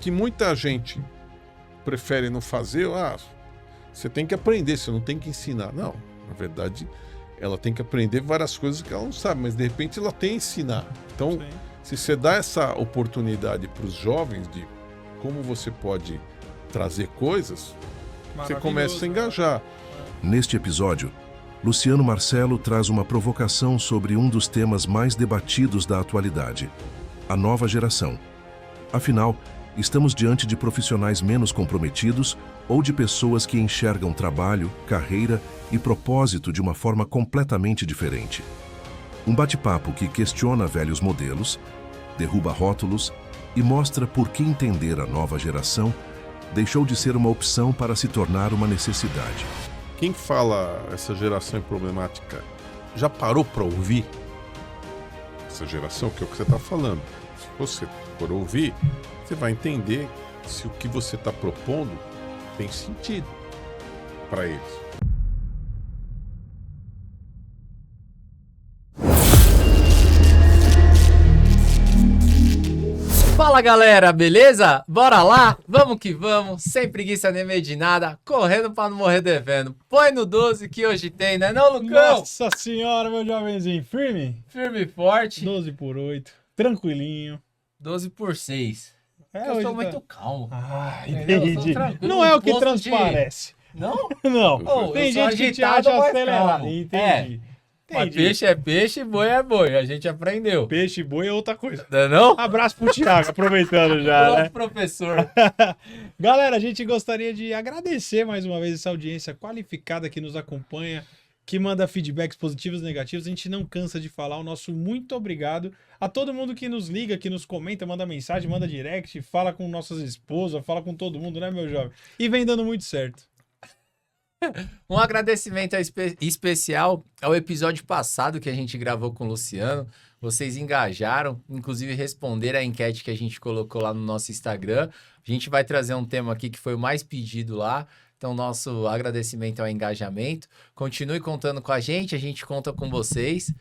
que muita gente prefere não fazer, você tem que aprender, você não tem que ensinar. Não, na verdade, ela tem que aprender várias coisas que ela não sabe, mas de repente ela tem que ensinar. Então, se você dá essa oportunidade para os jovens de como você pode trazer coisas, você começa a engajar. Neste episódio, Luciano Marcelo traz uma provocação sobre um dos temas mais debatidos da atualidade, a nova geração. Afinal, estamos diante de profissionais menos comprometidos ou de pessoas que enxergam trabalho, carreira e propósito de uma forma completamente diferente. Um bate-papo que questiona velhos modelos, derruba rótulos e mostra por que entender a nova geração deixou de ser uma opção para se tornar uma necessidade. Quem fala essa geração é problemática já parou para ouvir essa geração, que é o que você está falando? Se você for ouvir, você vai entender se o que você está propondo tem sentido para eles. Fala galera, beleza? Bora lá? Vamos que vamos, sem preguiça nem medo de nada, correndo pra não morrer devendo. Põe no 12 que hoje tem, né não, Lucão? Nossa senhora, meu jovenzinho, firme? Firme e forte. 12 por 8, tranquilinho. 12 por 6. É, eu sou hoje muito calmo. Ah, Entendeu? Eu entendi. sou tranquilo, Não é o que posto de- transparece. Não? Não, Oh, tem eu sou gente que te agitado, acha mas acelerado. calmo. Entendi. Mas Entendi. peixe é peixe, boi é boi, a gente aprendeu. Peixe, boi é outra coisa. Não é não? Abraço pro Thiago, aproveitando já, Nosso né? professor. Galera, a gente gostaria de agradecer mais uma vez essa audiência qualificada que nos acompanha, que manda feedbacks positivos e negativos. A gente não cansa de falar o nosso muito obrigado a todo mundo que nos liga, que nos comenta, manda mensagem, manda direct, fala com nossas esposas, fala com todo mundo, né, meu jovem? E vem dando muito certo. Um agradecimento especial ao episódio passado que a gente gravou com o Luciano. Vocês engajaram, inclusive responderam a enquete que a gente colocou lá no nosso Instagram. A gente vai trazer um tema aqui que foi o mais pedido lá. Então, nosso agradecimento ao engajamento. Continue contando com a gente conta com vocês.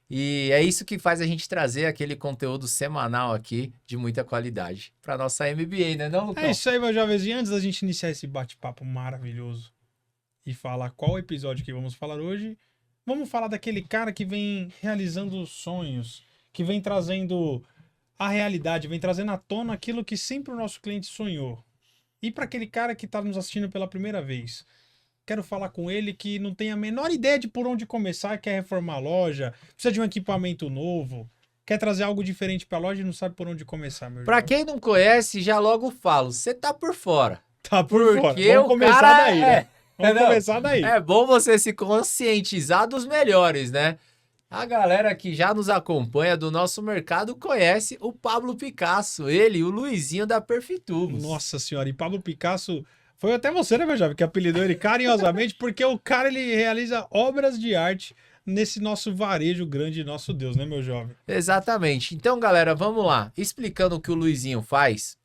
E é isso que faz a gente trazer aquele conteúdo semanal aqui de muita qualidade para nossa MBA, né não, Lucão? É isso aí, meu jovenzinho. Antes da gente iniciar esse bate-papo maravilhoso e falar qual episódio que vamos falar hoje, vamos falar daquele cara que vem realizando sonhos, que vem trazendo a realidade, vem trazendo à tona aquilo que sempre o nosso cliente sonhou. E para aquele cara que está nos assistindo pela primeira vez, quero falar com ele que não tem a menor ideia de por onde começar, quer reformar a loja, precisa de um equipamento novo, quer trazer algo diferente para a loja e não sabe por onde começar, meu Para jovem. quem não conhece, já logo falo, você tá por fora. Tá por fora. Porque Vamos o começar cara daí, né? Vamos Entendeu? começar daí. É bom você se conscientizar dos melhores, né? A galera que já nos acompanha do nosso mercado conhece o Pablo Picasso, ele, o Luizinho da Perfitubos. Nossa senhora, e Pablo Picasso, foi até você, né, meu jovem, que apelidou ele carinhosamente, porque o cara, ele realiza obras de arte nesse nosso varejo grande, nosso Deus, né, meu jovem? Exatamente. Então, galera, vamos lá. Explicando o que o Luizinho faz,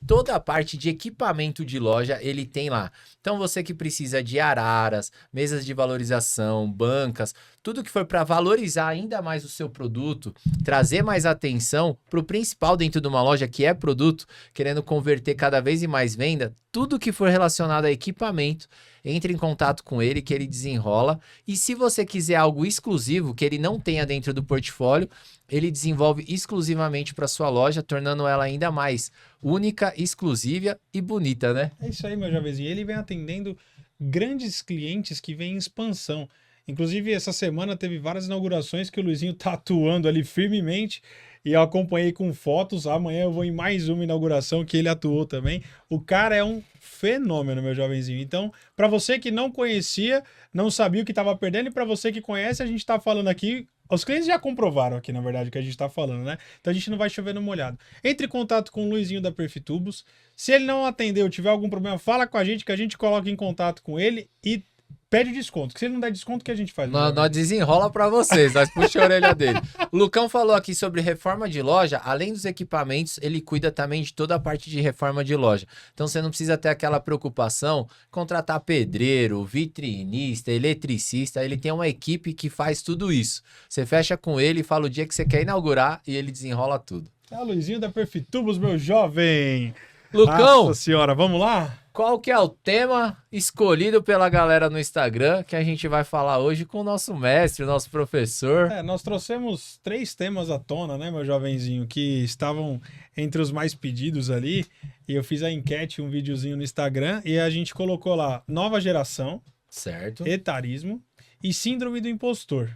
toda a parte de equipamento de loja ele tem lá. Então, você que precisa de araras, mesas de valorização, bancas, tudo que for para valorizar ainda mais o seu produto, trazer mais atenção para o principal dentro de uma loja que é produto, querendo converter cada vez mais venda, tudo que for relacionado a equipamento, entre em contato com ele que ele desenrola. E se você quiser algo exclusivo que ele não tenha dentro do portfólio, ele desenvolve exclusivamente para sua loja, tornando ela ainda mais única, exclusiva e bonita, né? É isso aí, meu jovenzinho. Ele vem atendendo grandes clientes que vêm em expansão. Inclusive, essa semana teve várias inaugurações que o Luizinho tá atuando ali firmemente e eu acompanhei com fotos. Amanhã eu vou em mais uma inauguração que ele atuou também. O cara é um fenômeno, meu jovenzinho. Então, para você que não conhecia, não sabia o que estava perdendo, e para você que conhece, a gente tá falando aqui. Os clientes já comprovaram aqui, na verdade, o que a gente tá falando, né? Então a gente não vai chover no molhado. Entre em contato com o Luizinho da Perfitubos. Se ele não atendeu, tiver algum problema, fala com a gente que a gente coloca em contato com ele e pede desconto. Que se ele não der desconto, o que a gente faz? Nós desenrola para vocês, nós puxa a orelha dele. O Lucão falou aqui sobre reforma de loja, além dos equipamentos, ele cuida também de toda a parte de reforma de loja. Então você não precisa ter aquela preocupação, contratar pedreiro, vitrinista, eletricista, ele tem uma equipe que faz tudo isso. Você fecha com ele e fala o dia que você quer inaugurar e ele desenrola tudo. É o Luizinho da Perfitubos, meu jovem. Lucão, Nossa senhora, vamos lá? qual que é o tema escolhido pela galera no Instagram que a gente vai falar hoje com o nosso mestre, o nosso professor? Nós trouxemos 3 temas à tona, né, meu jovenzinho, que estavam entre os mais pedidos ali. E eu fiz a enquete, um videozinho no Instagram, e a gente colocou lá nova geração, Certo. etarismo e síndrome do impostor.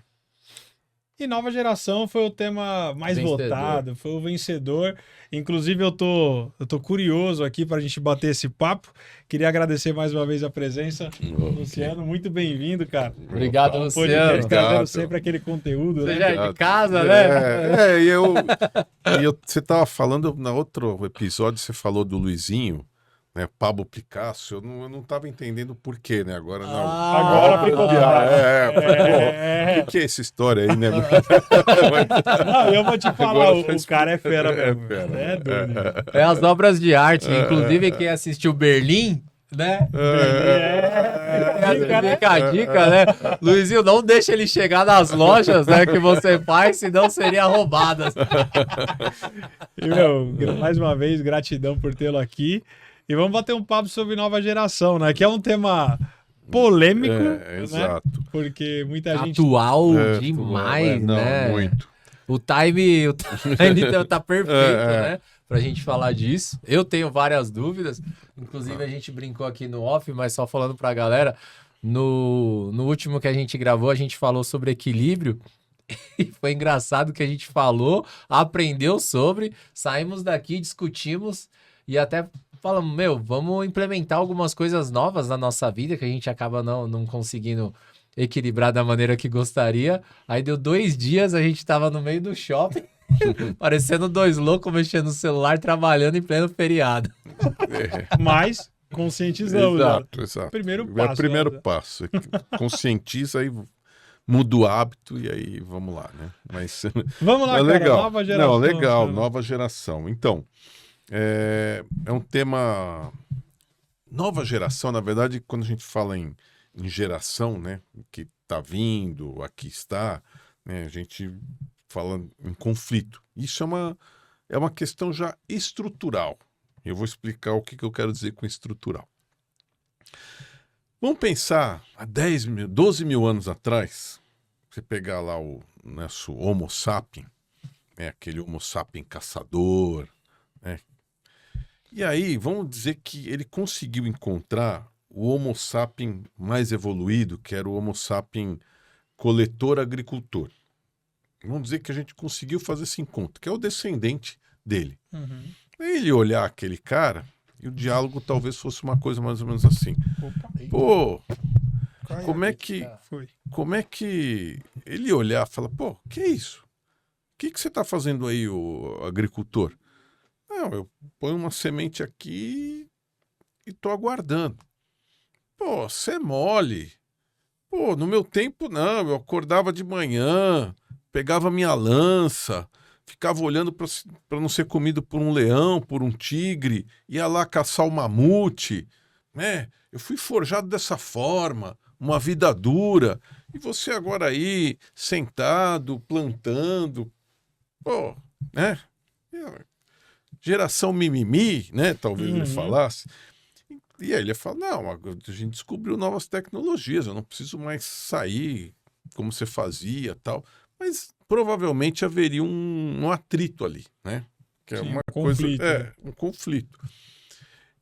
E nova geração foi o tema mais Vencedor. votado, foi o vencedor. Inclusive, eu tô curioso aqui para a gente bater esse papo. Queria agradecer mais uma vez a presença. Luciano, muito bem-vindo, cara. Obrigado, Um Luciano. podcast trazendo Obrigado. sempre aquele conteúdo, Você né? já é de casa, né? Você tava falando, na outro episódio, você falou do Luizinho, né? Pablo Picasso, eu não tava entendendo o porquê, né? Agora não. Agora ficou claro. O que é essa história aí, né? Não, eu vou te falar, Agora o faz- cara é fera mesmo. fera. É doido. É as obras de arte. Inclusive, quem assistiu Berlim, né? Fica a dica, né? Luizinho, não deixa ele chegar nas lojas, né, que você faz, senão seria roubadas. E, meu, mais uma vez, gratidão por tê-lo aqui. E vamos bater um papo sobre nova geração, né? Que é um tema polêmico, né? Exato. Porque muita gente... Atual É, demais, não, né? muito. O time tá perfeito, né? Pra gente falar disso. Eu tenho várias dúvidas. Inclusive, a gente brincou aqui no off, mas só falando pra galera, no último que a gente gravou, a gente falou sobre equilíbrio. E foi engraçado que a gente falou, aprendeu sobre, saímos daqui, discutimos e até falamos, vamos implementar algumas coisas novas na nossa vida que a gente acaba não conseguindo equilibrar da maneira que gostaria. Aí deu 2 dias, a gente tava no meio do shopping, parecendo 2 loucos mexendo no celular, trabalhando em pleno feriado. Mas conscientizamos. né? Exato. Primeiro É passo, o primeiro né? passo. Conscientiza aí, muda o hábito e aí vamos lá, né? Mas Vamos lá, é cara. legal. Nova geração. Não, legal, Luciano. nova geração. Então, é um tema. Nova geração, na verdade, quando a gente fala em geração, né? Que tá vindo, aqui está, né? A gente fala em conflito. Isso é uma questão já estrutural. Eu vou explicar o que eu quero dizer com estrutural. Vamos pensar, há 12 mil anos atrás, você pegar lá o nosso Homo sapiens, né, aquele Homo sapiens caçador, né? E aí, vamos dizer que ele conseguiu encontrar o Homo sapiens mais evoluído, que era o Homo sapiens coletor-agricultor. Vamos dizer que a gente conseguiu fazer esse encontro, que é o descendente dele. Uhum. Ele olhar aquele cara e o diálogo talvez fosse uma coisa mais ou menos assim. Opa, Pô, caiu como é aqui. que Foi. como é que ele olhar e fala, pô, que é isso? O que você está fazendo aí, o agricultor? Não, eu ponho uma semente aqui e tô aguardando. Pô, você é mole. Pô, no meu tempo não, eu acordava de manhã, pegava minha lança, ficava olhando para não ser comido por um leão, por um tigre, ia lá caçar o mamute, né? Eu fui forjado dessa forma, uma vida dura. E você agora aí, sentado, plantando, pô, né? Geração mimimi, né? Talvez ele falasse. E aí ele fala, não, a gente descobriu novas tecnologias, eu não preciso mais sair como você fazia, tal. Mas provavelmente haveria um atrito ali, né? Que é Sim, uma um coisa, conflito, né? um conflito.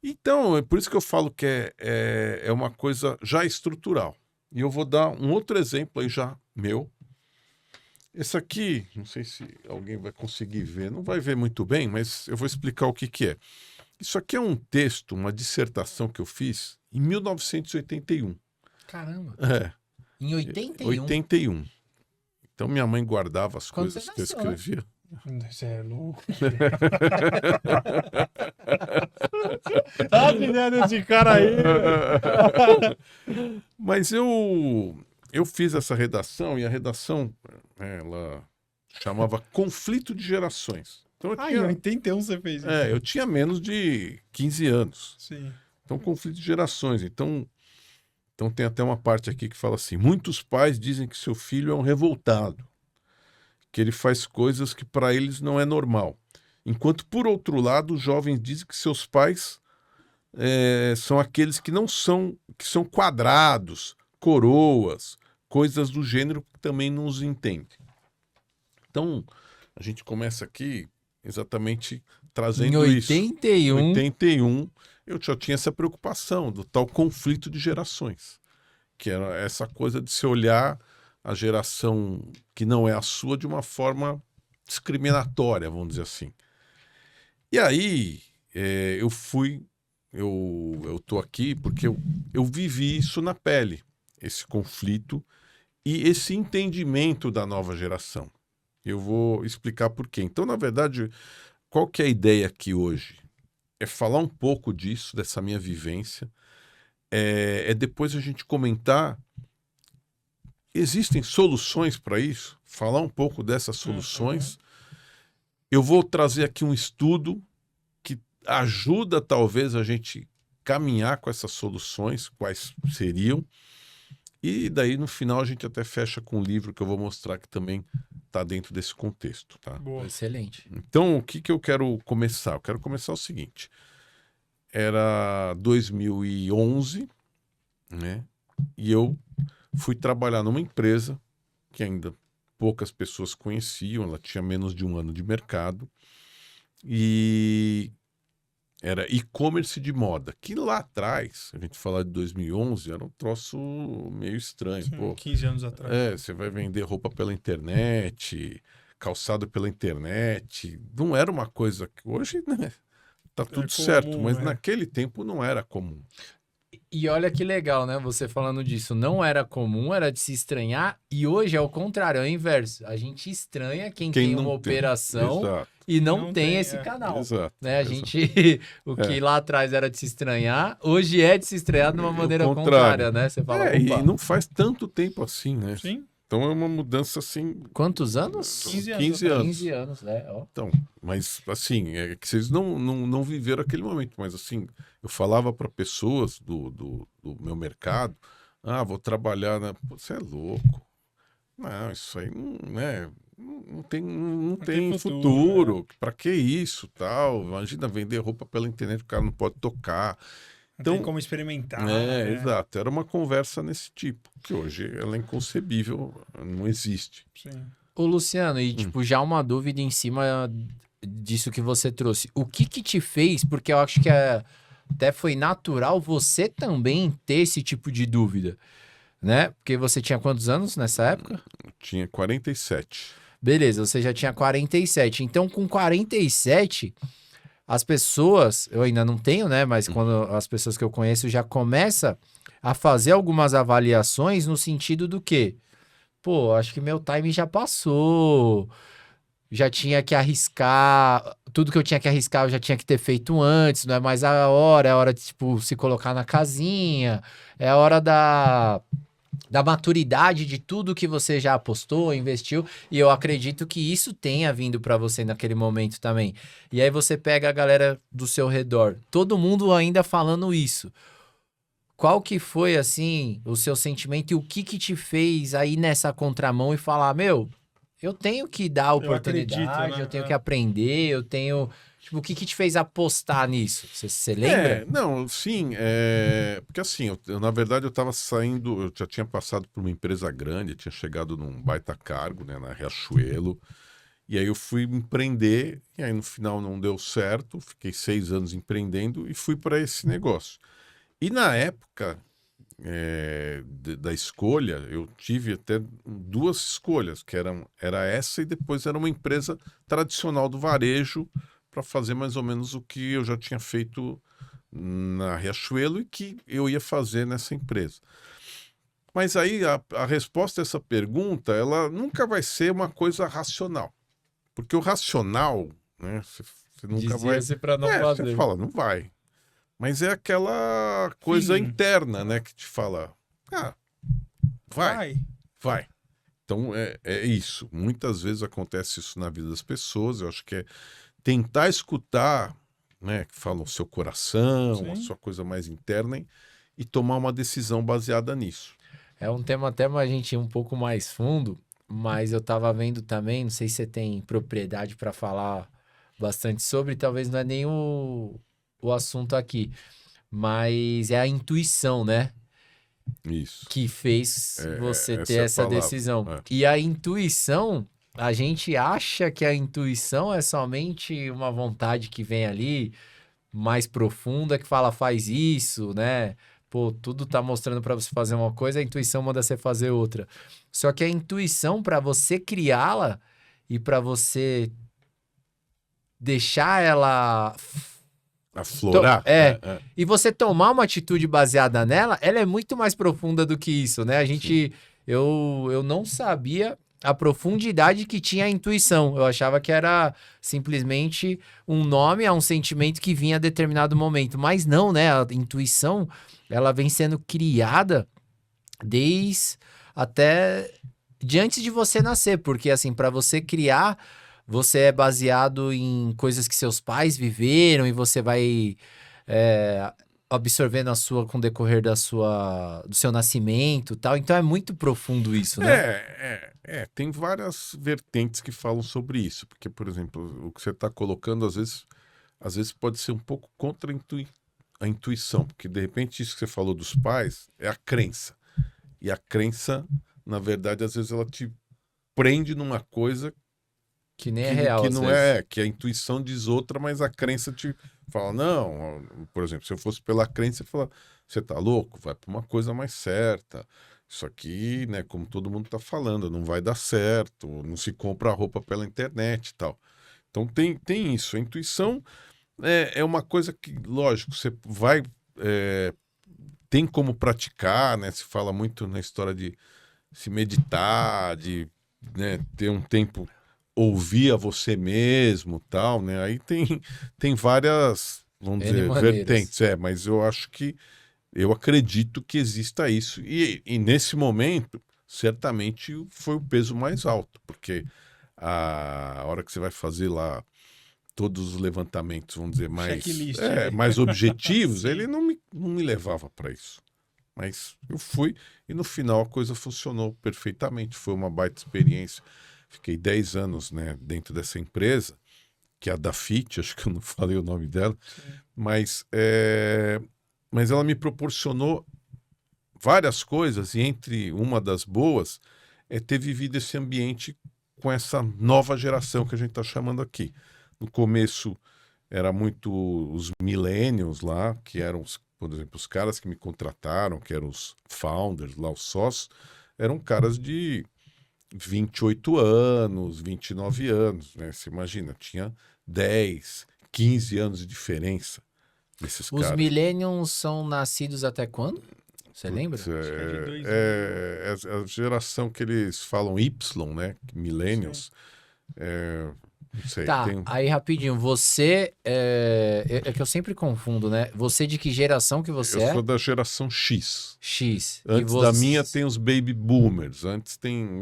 Então, é por isso que eu falo que é uma coisa já estrutural. E eu vou dar um outro exemplo aí já meu. Esse aqui, não sei se alguém vai conseguir ver, não vai ver muito bem, mas eu vou explicar o que é. Isso aqui é um texto, uma dissertação que eu fiz em 1981. Caramba. É, Em 81. 81. Então minha mãe guardava as Quando coisas você que eu nasceu, né? escrevia. Você é louco. Tá filhando esse cara aí. Mas eu fiz essa redação e a redação ela chamava Conflito de Gerações. Então Ai, em 81 você fez isso. eu tinha menos de 15 anos. Sim. Então, conflito de gerações. Então tem até uma parte aqui que fala assim: muitos pais dizem que seu filho é um revoltado, que ele faz coisas que para eles não é normal. Enquanto, por outro lado, os jovens dizem que seus pais são aqueles que não são, que são quadrados, coroas, coisas do gênero que também não os entendem. Então, a gente começa aqui exatamente trazendo Em isso. 81, Em 81, eu já tinha essa preocupação do tal conflito de gerações, que era essa coisa de se olhar a geração que não é a sua de uma forma discriminatória, vamos dizer assim. E aí, eu tô aqui porque eu vivi isso na pele, esse conflito e esse entendimento da nova geração. Eu vou explicar por quê. Então, na verdade, qual que é a ideia aqui hoje? É falar um pouco disso, dessa minha vivência, depois a gente comentar, existem soluções para isso? Falar um pouco dessas soluções. Eu vou trazer aqui um estudo que ajuda talvez a gente caminhar com essas soluções, quais seriam, e daí no final a gente até fecha com um livro que eu vou mostrar que também está dentro desse contexto, tá? Boa. excelente. Então, o que eu quero começar? Eu quero começar o seguinte. Era 2011, né? E eu fui trabalhar numa empresa que ainda poucas pessoas conheciam, ela tinha menos de 1 ano de mercado, e era e-commerce de moda, que lá atrás, a gente falar de 2011, era um troço meio estranho. Sim, Pô, 15 anos atrás. você vai vender roupa pela internet, calçado pela internet, não era uma coisa que hoje, né, tá tudo comum, certo, mas né? naquele tempo não era comum. E olha que legal, né? Você falando disso. Não era comum, era de se estranhar. E hoje é o contrário, é o inverso. A gente estranha quem tem não uma operação Exato, e não, Não tem tem, esse canal. exato. Né? A exato. gente, o que lá atrás era de se estranhar, hoje é de se estranhar de uma O maneira contrário. contrária, né? Você fala, E opa, não faz tanto tempo assim, né? Sim, Então é uma mudança assim. quantos anos? 15 anos 15 anos. 15 anos, né? Ó. Então, mas assim, é que vocês não viveram aquele momento, mas assim, eu falava para pessoas do meu mercado, vou trabalhar na. Pô, você é louco. Não, isso aí não tem tem futuro. Para que isso, tal? Imagina vender roupa pela internet, o cara não pode tocar. não Então, tem como experimentar. né? exato. Era uma conversa nesse tipo, que hoje ela é inconcebível, não existe. Sim. Ô, Luciano, e tipo, já uma dúvida em cima disso que você trouxe. O que te fez, porque eu acho que até foi natural você também ter esse tipo de dúvida, né? Porque você tinha quantos anos nessa época? Eu tinha 47. Beleza, você já tinha 47. Então, com 47, as pessoas, eu ainda não tenho, né? Mas quando as pessoas que eu conheço já começam a fazer algumas avaliações no sentido do quê? Pô, acho que meu time já passou. Já tinha que arriscar. Tudo que eu tinha que arriscar, eu já tinha que ter feito antes. Não é mais a hora, é a hora de, tipo, se colocar na casinha. É a hora da maturidade de tudo que você já apostou, investiu, e eu acredito que isso tenha vindo para você naquele momento também. E aí você pega a galera do seu redor, todo mundo ainda falando isso. Qual que foi, assim, o seu sentimento e o que te fez aí nessa contramão e falar, meu, eu tenho que dar a oportunidade, acredito, né? eu tenho que aprender, eu tenho... Tipo, o que te fez apostar nisso? Você lembra? Não, sim, porque assim, na verdade eu estava saindo, eu já tinha passado por uma empresa grande, tinha chegado num baita cargo, né, na Riachuelo, e aí eu fui empreender, e aí no final não deu certo, fiquei 6 anos empreendendo e fui para esse negócio. E na época da escolha, eu tive até 2 escolhas, que era essa e depois era uma empresa tradicional do varejo, para fazer mais ou menos o que eu já tinha feito na Riachuelo e que eu ia fazer nessa empresa. Mas aí a resposta a essa pergunta, ela nunca vai ser uma coisa racional. Porque o racional, né, você nunca vai... Dizia-se pra não Você fazer. fala, não vai. Mas é aquela coisa Feeling. interna, né, que te fala, vai. Então é isso. Muitas vezes acontece isso na vida das pessoas. Eu acho que é tentar escutar, né, que falam o seu coração, Sim. a sua coisa mais interna e tomar uma decisão baseada nisso. É um tema até mais gente ir um pouco mais fundo, mas eu tava vendo também, não sei se você tem propriedade para falar bastante sobre, talvez não é nem o assunto aqui, mas é a intuição, né? Isso. Que fez você essa ter é a essa palavra, decisão. é. E a intuição, a gente acha que a intuição é somente uma vontade que vem ali mais profunda, que fala, faz isso, né? Pô, tudo tá mostrando para você fazer uma coisa, a intuição manda você fazer outra. Só que a intuição, para você criá-la e para você deixar ela Aflorar. e você tomar uma atitude baseada nela, ela é muito mais profunda do que isso, né? Eu não sabia a profundidade que tinha a intuição. Eu achava que era simplesmente um nome a um sentimento que vinha a determinado momento. Mas não, né? A intuição, ela vem sendo criada desde até de antes de você nascer. Porque, assim, para você criar, você é baseado em coisas que seus pais viveram e você vai absorvendo com o decorrer do seu nascimento e tal. Então é muito profundo isso, né? Tem várias vertentes que falam sobre isso, porque, por exemplo, o que você está colocando, às vezes pode ser um pouco contra a intuição, porque, de repente, isso que você falou dos pais é a crença. E a crença, na verdade, às vezes ela te prende numa coisa que nem é real, que às não vezes. é, que a intuição diz outra, mas a crença te fala, não, por exemplo, se eu fosse pela crença, eu falo, você tá louco? Vai para uma coisa mais certa. Isso aqui, né, como todo mundo tá falando, não vai dar certo, não se compra roupa pela internet e tal. Então tem isso. A intuição é uma coisa que, lógico, você vai... tem como praticar, né? Se fala muito na história de se meditar, de, né, ter um tempo... ouvir a você mesmo, tal, né? Aí tem várias, vamos N dizer, maneiras. vertentes, mas eu acredito que exista isso. E nesse momento, certamente foi o peso mais alto, porque a hora que você vai fazer lá todos os levantamentos, vamos dizer, Checklist, mais objetivos, Sim. ele não me levava para isso. Mas eu fui e no final a coisa funcionou perfeitamente. Foi uma baita experiência. Fiquei 10 anos, né, dentro dessa empresa, que é a Dafit, acho que eu não falei o nome dela, mas ela me proporcionou várias coisas, e entre uma das boas é ter vivido esse ambiente com essa nova geração que a gente está chamando aqui. No começo era muito os millennials lá, que eram, por exemplo, os caras que me contrataram, que eram os founders lá, os sócios, eram caras de 28 anos, 29 anos, né? Você imagina, tinha 10, 15 anos de diferença desses Os caras. millennials são nascidos até quando? Você lembra? Acho que é de 2000. É a geração que eles falam Y, né? Millennials. Não sei. Tá, aí rapidinho, você é que eu sempre confundo, né? Você de que geração que você Eu sou da geração X. X. Antes da minha tem os baby boomers. Antes tem...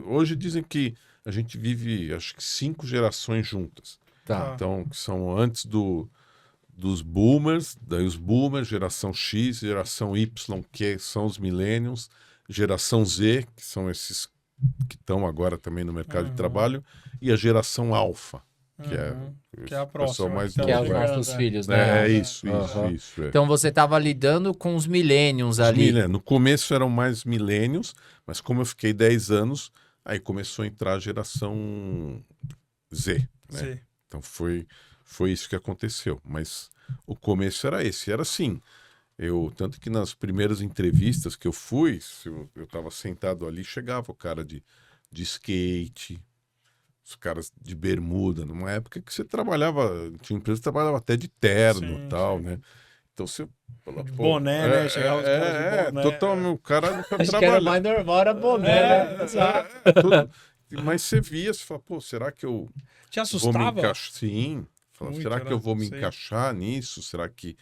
Hoje dizem que a gente vive, acho que 5 gerações juntas. Tá. Então, que são antes dos boomers, daí os boomers, geração X, geração Y, que são os millennials, geração Z, que são esses que estão agora também no mercado de trabalho, e a geração Alpha, que é a o pessoal próxima, mais que Que é novo. os nossos filhos, né? Isso. Então você tava lidando com os millennials ali. No começo eram mais millennials, mas como eu fiquei 10 anos, aí começou a entrar a geração Z, né? Sim. Então foi isso que aconteceu. Mas o começo era esse, era assim. Tanto que nas primeiras entrevistas que eu fui, eu estava sentado ali, chegava o cara de skate, os caras de bermuda, numa época que você trabalhava, tinha empresa que trabalhava até de terno e tal, né? Então você... De boné, né? Chegava os caras de boné. Total, o cara nunca Acho que era mais normal, era boné, né? Exato. Mas você via, você fala, pô, será que eu Te vou me assustava? encaixar? Sim. Fala, Muito, será que eu vou me sei. encaixar nisso? Será que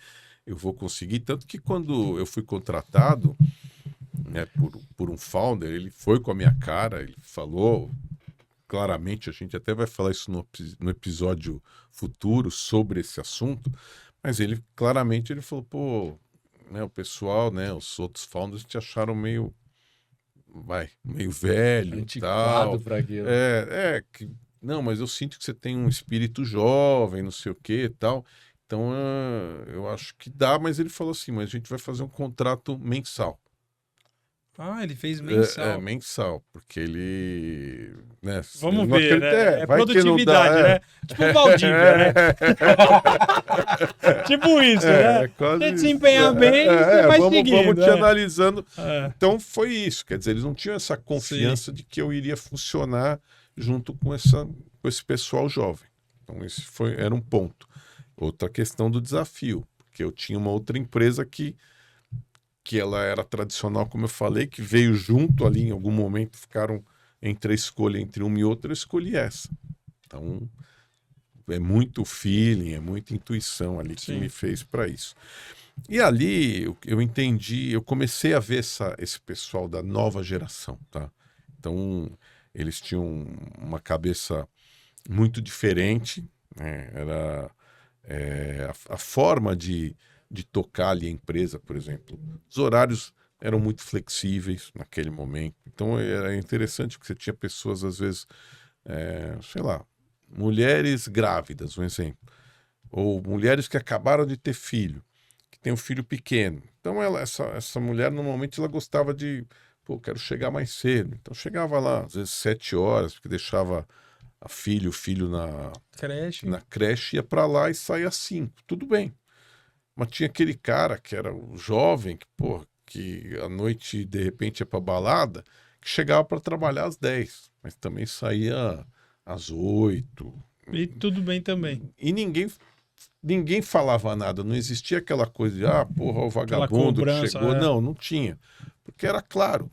eu vou conseguir? Tanto que quando eu fui contratado, né, por um founder, ele foi com a minha cara, ele falou claramente, a gente até vai falar isso no episódio futuro sobre esse assunto, mas ele claramente ele falou, pô, né, o pessoal, né, os outros founders te acharam meio velho e Antiquado tal. pra aquilo. Que não, mas eu sinto que você tem um espírito jovem, não sei o que e tal. Então, eu acho que dá, mas ele falou assim, mas a gente vai fazer um contrato mensal. Ah, ele fez mensal. Mensal, porque ele... Né, Vamos não ver, acredita- né? É vai que não produtividade, dá, né? Tipo o Valdívia, né? Tipo isso, né? quase Se isso. se empenhar bem, você vai seguindo. Vamos te analisando. É. Então foi isso, quer dizer, eles não tinham essa confiança de que eu iria funcionar junto com esse pessoal jovem. Então esse era um ponto. Outra questão do desafio, porque eu tinha uma outra empresa que ela era tradicional, como eu falei, que veio junto ali em algum momento, ficaram entre a escolha entre uma e outra, eu escolhi essa. Então é muito feeling, é muita intuição ali que me fez para isso. E ali eu entendi, eu comecei a ver esse pessoal da nova geração, tá? Então eles tinham uma cabeça muito diferente, né? Era a forma de tocar ali a empresa, por exemplo. Os horários eram muito flexíveis naquele momento. Então era interessante porque você tinha pessoas, às vezes, sei lá, mulheres grávidas, um exemplo. Ou mulheres que acabaram de ter filho, que tem um filho pequeno. Então essa mulher, normalmente, ela gostava de... Pô, quero chegar mais cedo. Então chegava lá, às vezes 7 horas, porque deixava o filho na creche, ia para lá e saía às 5. Tudo bem. Mas tinha aquele cara que era o jovem, que à noite, de repente, ia para balada, que chegava para trabalhar às 10, mas também saía às 8. E tudo bem também. E ninguém falava nada, não existia aquela coisa de, o vagabundo que chegou. Não tinha. Porque era claro,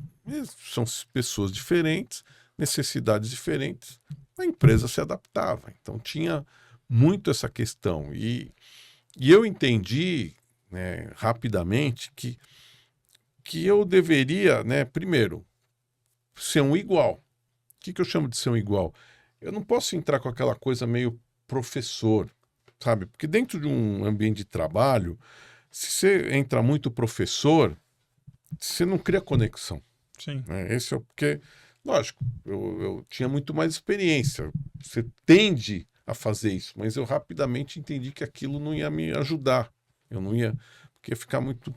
são pessoas diferentes, necessidades diferentes, a empresa se adaptava. Então tinha muito essa questão. E eu entendi, né, rapidamente que eu deveria, né, primeiro, ser um igual. O que eu chamo de ser um igual? Eu não posso entrar com aquela coisa meio professor, sabe? Porque dentro de um ambiente de trabalho, se você entra muito professor, você não cria conexão. Sim. Né? Esse é porque, lógico, eu tinha muito mais experiência. Você tende a fazer isso, mas eu rapidamente entendi que aquilo não ia me ajudar. Eu não ia, porque ia ficar muito,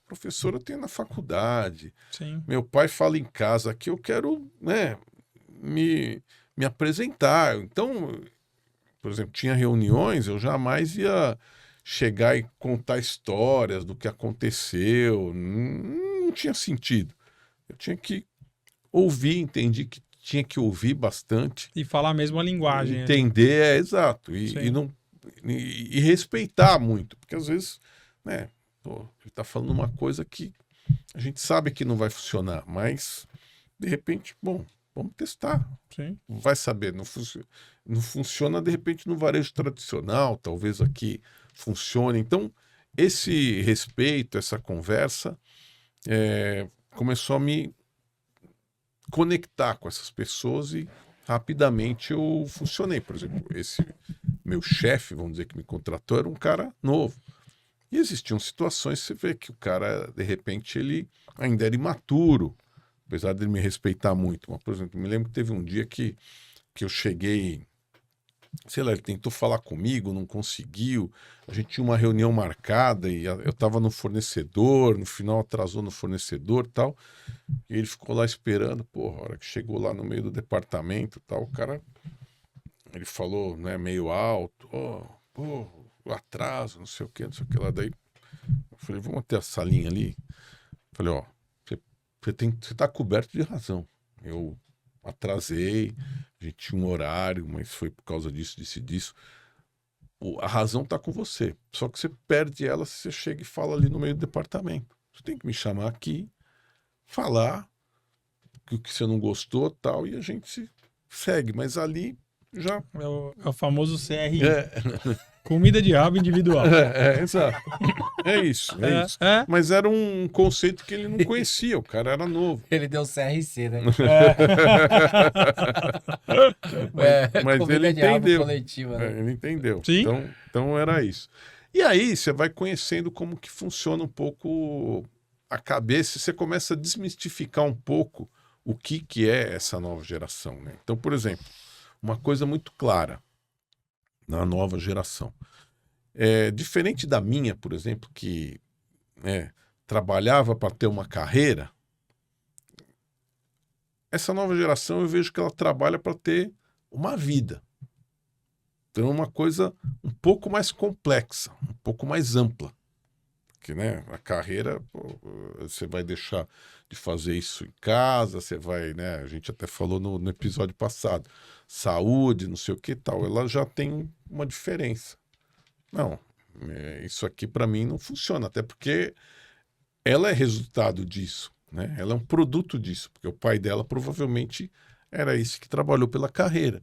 professor eu tenho na faculdade. Sim. Meu pai fala em casa que eu quero, né, me apresentar. Então, por exemplo, tinha reuniões, eu jamais ia chegar e contar histórias do que aconteceu. Não tinha sentido. Eu tinha que ouvir, entendi que tinha que ouvir bastante. E falar mesmo a linguagem. Entender, exato. E respeitar muito. Porque às vezes, né, ele está falando uma coisa que a gente sabe que não vai funcionar, mas de repente, vamos testar. Sim. Vai saber, não funciona de repente no varejo tradicional, talvez aqui funcione. Então, esse respeito, essa conversa, começou a me conectar com essas pessoas e rapidamente eu funcionei. Por exemplo, esse meu chefe, vamos dizer, que me contratou, era um cara novo. E existiam situações que você vê que o cara, de repente, ele ainda era imaturo, apesar de ele me respeitar muito. Mas, por exemplo, me lembro que teve um dia que eu cheguei, sei lá, ele tentou falar comigo, não conseguiu, a gente tinha uma reunião marcada e eu estava no fornecedor, no final atrasou no fornecedor e tal, e ele ficou lá esperando, a hora que chegou lá no meio do departamento e tal, o cara, ele falou, né, meio alto, o atraso, não sei o que lá, daí eu falei, vamos até a salinha ali, falei, você tá coberto de razão, eu atrasei, a gente tinha um horário, mas foi por causa disso. A razão tá com você. Só que você perde ela se você chega e fala ali no meio do departamento. Você tem que me chamar aqui, falar o que você não gostou, tal, e a gente se segue. Mas ali já... É o famoso CRI. Comida de rabo individual. Exato. É isso. Mas era um conceito que ele não conhecia, o cara era novo. Ele deu CRC, né? Mas ele entendeu. Coletiva, né? Ele entendeu. Sim. Então era isso. E aí você vai conhecendo como que funciona um pouco a cabeça, e você começa a desmistificar um pouco o que é essa nova geração, né? Então, por exemplo, uma coisa muito clara na nova geração. Diferente da minha, por exemplo, que trabalhava para ter uma carreira, essa nova geração eu vejo que ela trabalha para ter uma vida. Então é uma coisa um pouco mais complexa, um pouco mais ampla. Porque, né, a carreira, você vai deixar de fazer isso em casa, você vai, né, a gente até falou no episódio passado, saúde, não sei o que e tal, ela já tem uma diferença. Não, isso aqui para mim não funciona, até porque ela é resultado disso, né? Ela é um produto disso, porque o pai dela provavelmente era esse que trabalhou pela carreira.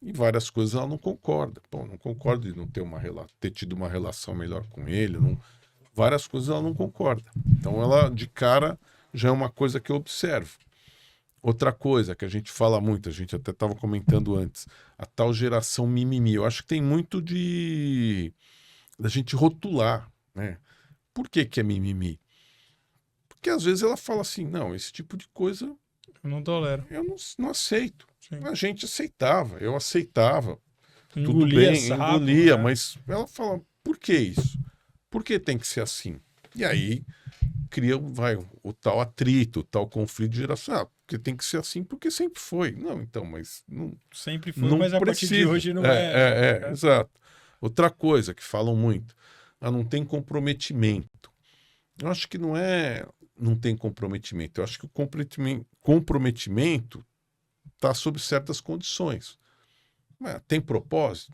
E várias coisas ela não concorda. Bom, não concorda de não ter tido uma relação melhor com ele, várias coisas ela não concorda. Então ela, de cara, já é uma coisa que eu observo. Outra coisa que a gente fala muito, a gente até estava comentando antes, a tal geração mimimi. Eu acho que tem muito da gente rotular, né? Por que é mimimi? Porque às vezes ela fala assim, não, esse tipo de coisa Eu não tolero. eu não aceito. Sim. A gente aceitava, eu aceitava. Tudo Engolia bem, sapo, engolia, né? mas ela fala, por que isso? Por que tem que ser assim? E aí cria o tal atrito, o tal conflito geracional. Porque tem que ser assim, porque sempre foi. Não, então, mas não, Sempre foi, não mas a partir de precisa. hoje não é. Exato. Outra coisa que falam muito, não tem comprometimento. Eu acho que não tem comprometimento. Eu acho que o comprometimento está sob certas condições. Mas tem propósito,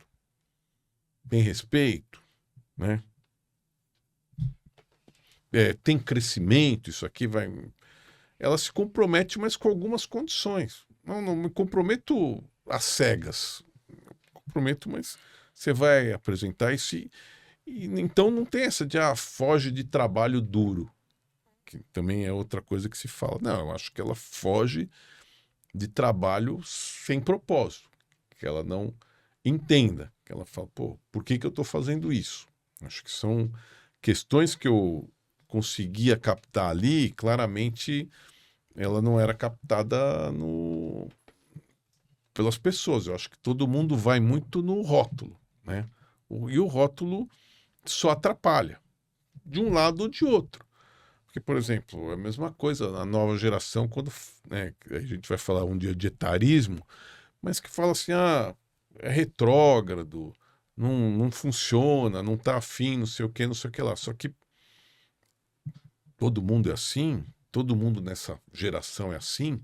tem respeito, né? Tem crescimento, isso aqui vai... Ela se compromete, mas com algumas condições. Não me comprometo às cegas. Comprometo, mas você vai apresentar isso e então não tem essa de foge de trabalho duro, que também é outra coisa que se fala. Não, eu acho que ela foge de trabalho sem propósito, que ela não entenda, que ela fala, pô, por que eu estou fazendo isso? Acho que são questões que eu conseguia captar ali, claramente ela não era captada pelas pessoas. Eu acho que todo mundo vai muito no rótulo, né? E o rótulo só atrapalha, de um lado ou de outro. Porque, por exemplo, é a mesma coisa na nova geração, quando, né, a gente vai falar um dia de etarismo, mas que fala assim, é retrógrado, não funciona, não tá afim, não sei o que lá. Só que todo mundo é assim, todo mundo nessa geração é assim,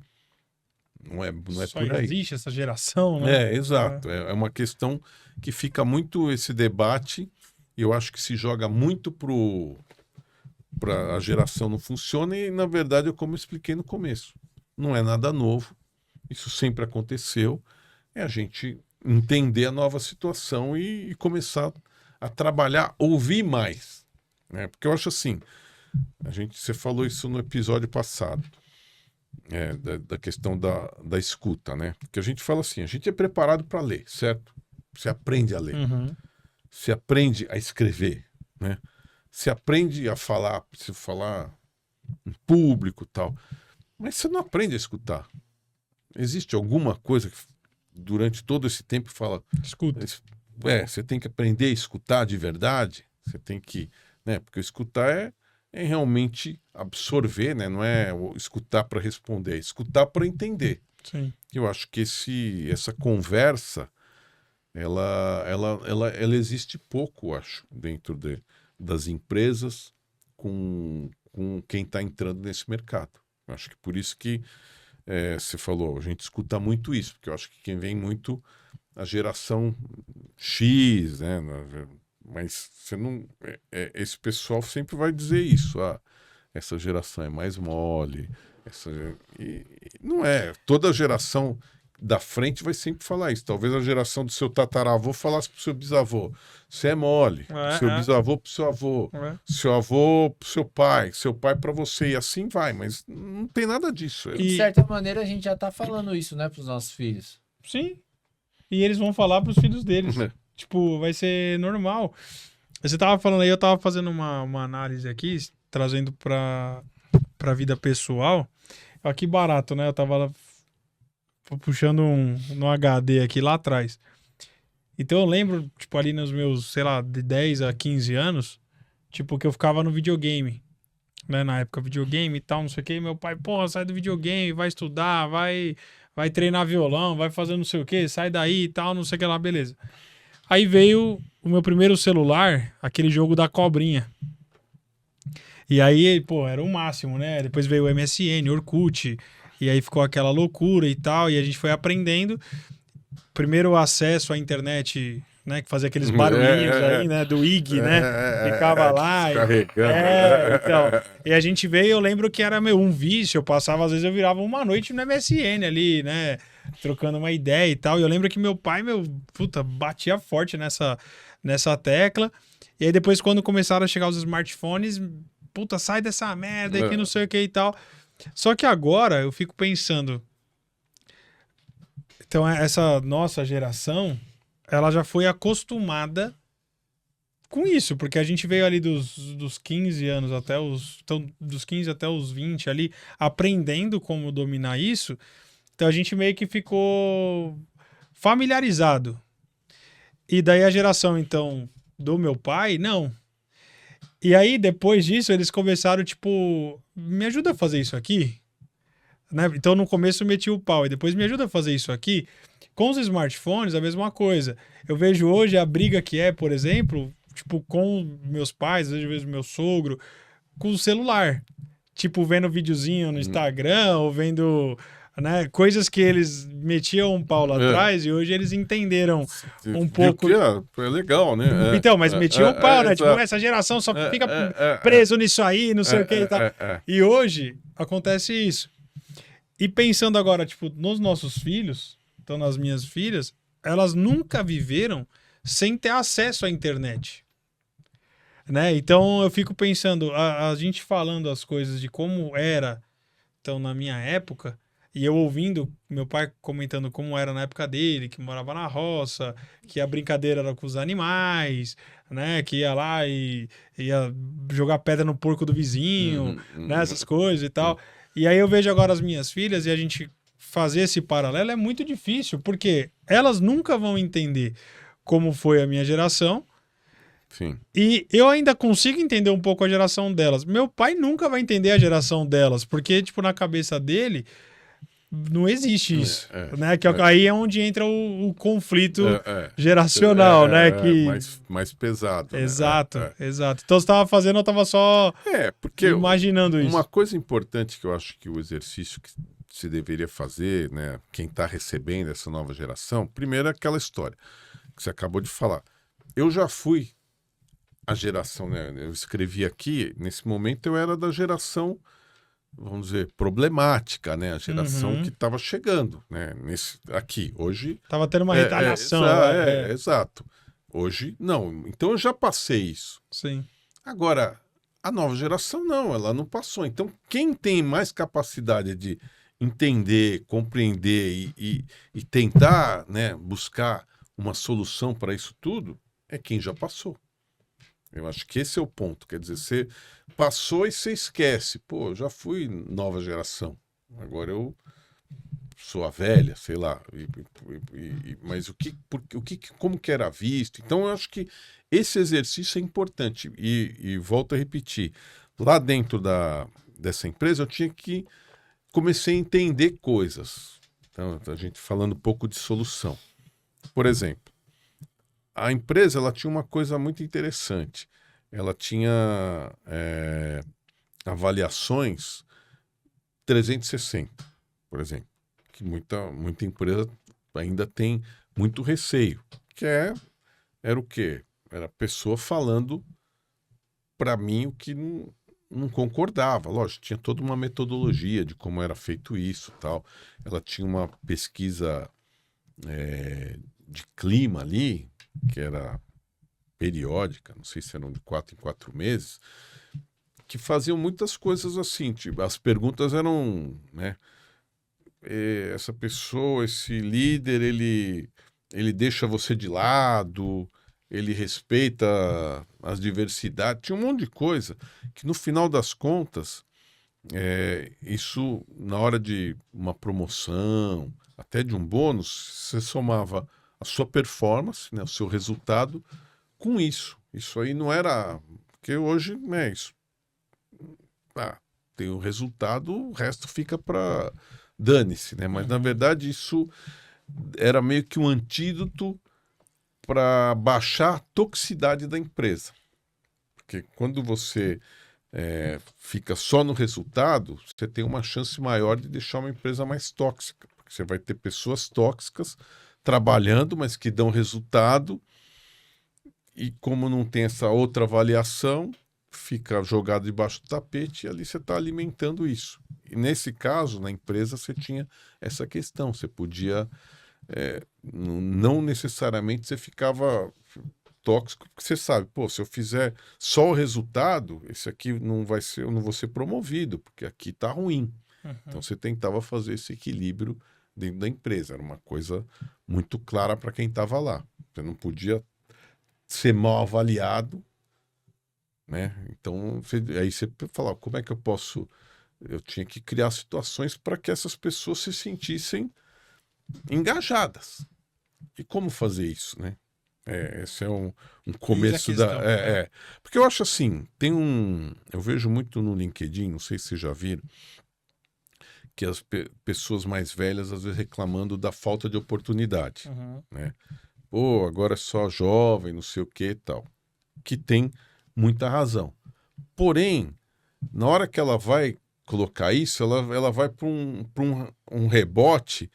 não é Só por aí. existe essa geração, né? Exato. É uma questão que fica muito esse debate, e eu acho que se joga muito para a geração não funciona, e na verdade, como eu expliquei no começo, não é nada novo, isso sempre aconteceu, é a gente entender a nova situação e começar a trabalhar, ouvir mais, né? Porque eu acho assim, você falou isso no episódio passado, da questão da escuta, né? Porque a gente fala assim, a gente é preparado para ler, certo? Você aprende a ler, você aprende a escrever, né? Você aprende a falar, se falar em público e tal, mas você não aprende a escutar. Existe alguma coisa que durante todo esse tempo fala... Escuta. Você tem que aprender a escutar de verdade, você tem que... né? Porque escutar é realmente absorver, né? Não é escutar para responder, é escutar para entender. Sim. Eu acho que essa conversa, ela existe pouco, acho, dentro das empresas com quem está entrando nesse mercado. Eu acho que por isso que você falou, a gente escuta muito isso, porque eu acho que quem vem muito a geração X, né? Mas você não, esse pessoal sempre vai dizer isso, essa geração é mais mole, e não é, toda geração da frente vai sempre falar isso. Talvez a geração do seu tataravô falasse pro seu bisavô, você é mole, seu bisavô pro seu avô, seu avô pro seu pai para você, e assim vai, mas não tem nada disso. E de certa maneira a gente já tá falando isso, né, pros nossos filhos. Sim. E eles vão falar pros filhos deles. Tipo, vai ser normal. Você tava falando aí, eu tava fazendo uma análise aqui, trazendo pra vida pessoal. Olha que barato, né? Eu tava puxando no HD aqui lá atrás. Então eu lembro, tipo, ali nos meus, sei lá, de 10 a 15 anos, tipo, que eu ficava no videogame, né? Na época, videogame e tal, não sei o que. Meu pai, porra, sai do videogame, vai estudar, vai treinar violão, vai fazer não sei o que, sai daí e tal, não sei o que lá, beleza. Aí veio o meu primeiro celular, aquele jogo da cobrinha. E aí, pô, era o máximo, né? Depois veio o MSN, Orkut, e aí ficou aquela loucura e tal, e a gente foi aprendendo. Primeiro acesso à internet, né? Que fazia aqueles barulhinhos aí, né? Do IG, né? Ficava lá. Carregando. Então. E a gente veio, eu lembro que era um vício, eu passava, às vezes eu virava uma noite no MSN ali, né? Trocando uma ideia e tal. E eu lembro que meu pai, puta, batia forte nessa tecla. E aí depois, quando começaram a chegar os smartphones, puta, sai dessa merda aqui, não sei o que e tal. Só que agora eu fico pensando. Então, essa nossa geração, ela já foi acostumada com isso, porque a gente veio ali dos 15 anos até os... Então, dos 15 até os 20 ali, aprendendo como dominar isso. Então, a gente meio que ficou familiarizado. E daí a geração, então, do meu pai, não. E aí, depois disso, eles começaram, tipo, me ajuda a fazer isso aqui? Né? Então, no começo eu meti o pau e depois me ajuda a fazer isso aqui. Com os smartphones, a mesma coisa. Eu vejo hoje a briga que é, por exemplo, tipo, com meus pais, às vezes meu sogro, com o celular. Tipo, vendo videozinho no Instagram ou vendo, né, coisas que eles metiam um pau lá atrás e hoje eles entenderam um pouco. É legal, né? Então, mas metiam o pau, né? Tipo, essa geração só fica preso nisso aí, não sei o que e tal. E hoje acontece isso. E pensando agora, tipo, nos nossos filhos, então nas minhas filhas, elas nunca viveram sem ter acesso à internet. Né? Então eu fico pensando, a gente falando as coisas de como era, então, na minha época, e eu ouvindo meu pai comentando como era na época dele, que morava na roça, que a brincadeira era com os animais, né? Que ia lá e ia jogar pedra no porco do vizinho, né? Essas coisas e tal. E aí eu vejo agora as minhas filhas e a gente fazer esse paralelo é muito difícil, porque elas nunca vão entender como foi a minha geração. Sim. E eu ainda consigo entender um pouco a geração delas. Meu pai nunca vai entender a geração delas, porque, tipo, na cabeça dele não existe isso, né? Que aí é onde entra o conflito geracional, né? Mais pesado. Exato, exato. Então você estava fazendo, eu estava só porque imaginando isso. Uma coisa importante que eu acho que o exercício que se deveria fazer, né? Quem está recebendo essa nova geração, primeiro é aquela história que você acabou de falar. Eu já fui a geração, né? Eu escrevi aqui, nesse momento eu era da geração, vamos dizer, problemática, né? A geração que estava chegando, né? Aqui, hoje... Estava tendo uma retaliação. Exato. Hoje, não. Então eu já passei isso. Sim. Agora, a nova geração não, ela não passou. Então, quem tem mais capacidade de entender, compreender e tentar, né, buscar uma solução para isso tudo, é quem já passou. Eu acho que esse é o ponto. Quer dizer, você passou e você esquece. Pô, eu já fui nova geração. Agora eu sou a velha, sei lá. Mas como que era visto? Então, eu acho que esse exercício é importante. E volto a repetir. Lá dentro dessa empresa, eu comecei a entender coisas. Então, a gente falando um pouco de solução. Por exemplo, a empresa ela tinha uma coisa muito interessante. Ela tinha avaliações 360, por exemplo, que muita empresa ainda tem muito receio. Que era o quê? Era a pessoa falando para mim o que não concordava. Lógico, tinha toda uma metodologia de como era feito isso, tal. Ela tinha uma pesquisa de clima ali, que era periódica, não sei se eram de 4 em 4 meses, que faziam muitas coisas assim, tipo, as perguntas eram, né, essa pessoa, esse líder, ele deixa você de lado, ele respeita as diversidades, tinha um monte de coisa, que no final das contas, isso na hora de uma promoção, até de um bônus, você somava a sua performance, né, o seu resultado, com isso. Isso aí não era... Porque hoje, né, isso... tem o resultado, o resto fica para... Dane-se, né? Mas, na verdade, isso era meio que um antídoto para baixar a toxicidade da empresa. Porque quando você fica só no resultado, você tem uma chance maior de deixar uma empresa mais tóxica. Porque você vai ter pessoas tóxicas trabalhando, mas que dão resultado, e como não tem essa outra avaliação, fica jogado debaixo do tapete e ali você está alimentando isso. E nesse caso, na empresa, você tinha essa questão. Você podia... não necessariamente você ficava tóxico, porque você sabe, pô, se eu fizer só o resultado, esse aqui não vai ser, eu não vou ser promovido, porque aqui tá ruim. Então você tentava fazer esse equilíbrio dentro da empresa. Era uma coisa muito clara para quem estava lá. Você não podia ser mal avaliado, né? Então, aí você falava, como é que eu posso... Eu tinha que criar situações para que essas pessoas se sentissem engajadas. E como fazer isso, né? Esse é um começo da... Porque eu acho assim, eu vejo muito no LinkedIn, não sei se vocês já viram, que as pessoas mais velhas às vezes reclamando da falta de oportunidade, né? Pô, agora é só jovem, não sei o que e tal. Que tem muita razão. Porém, na hora que ela vai colocar isso, ela vai para um rebote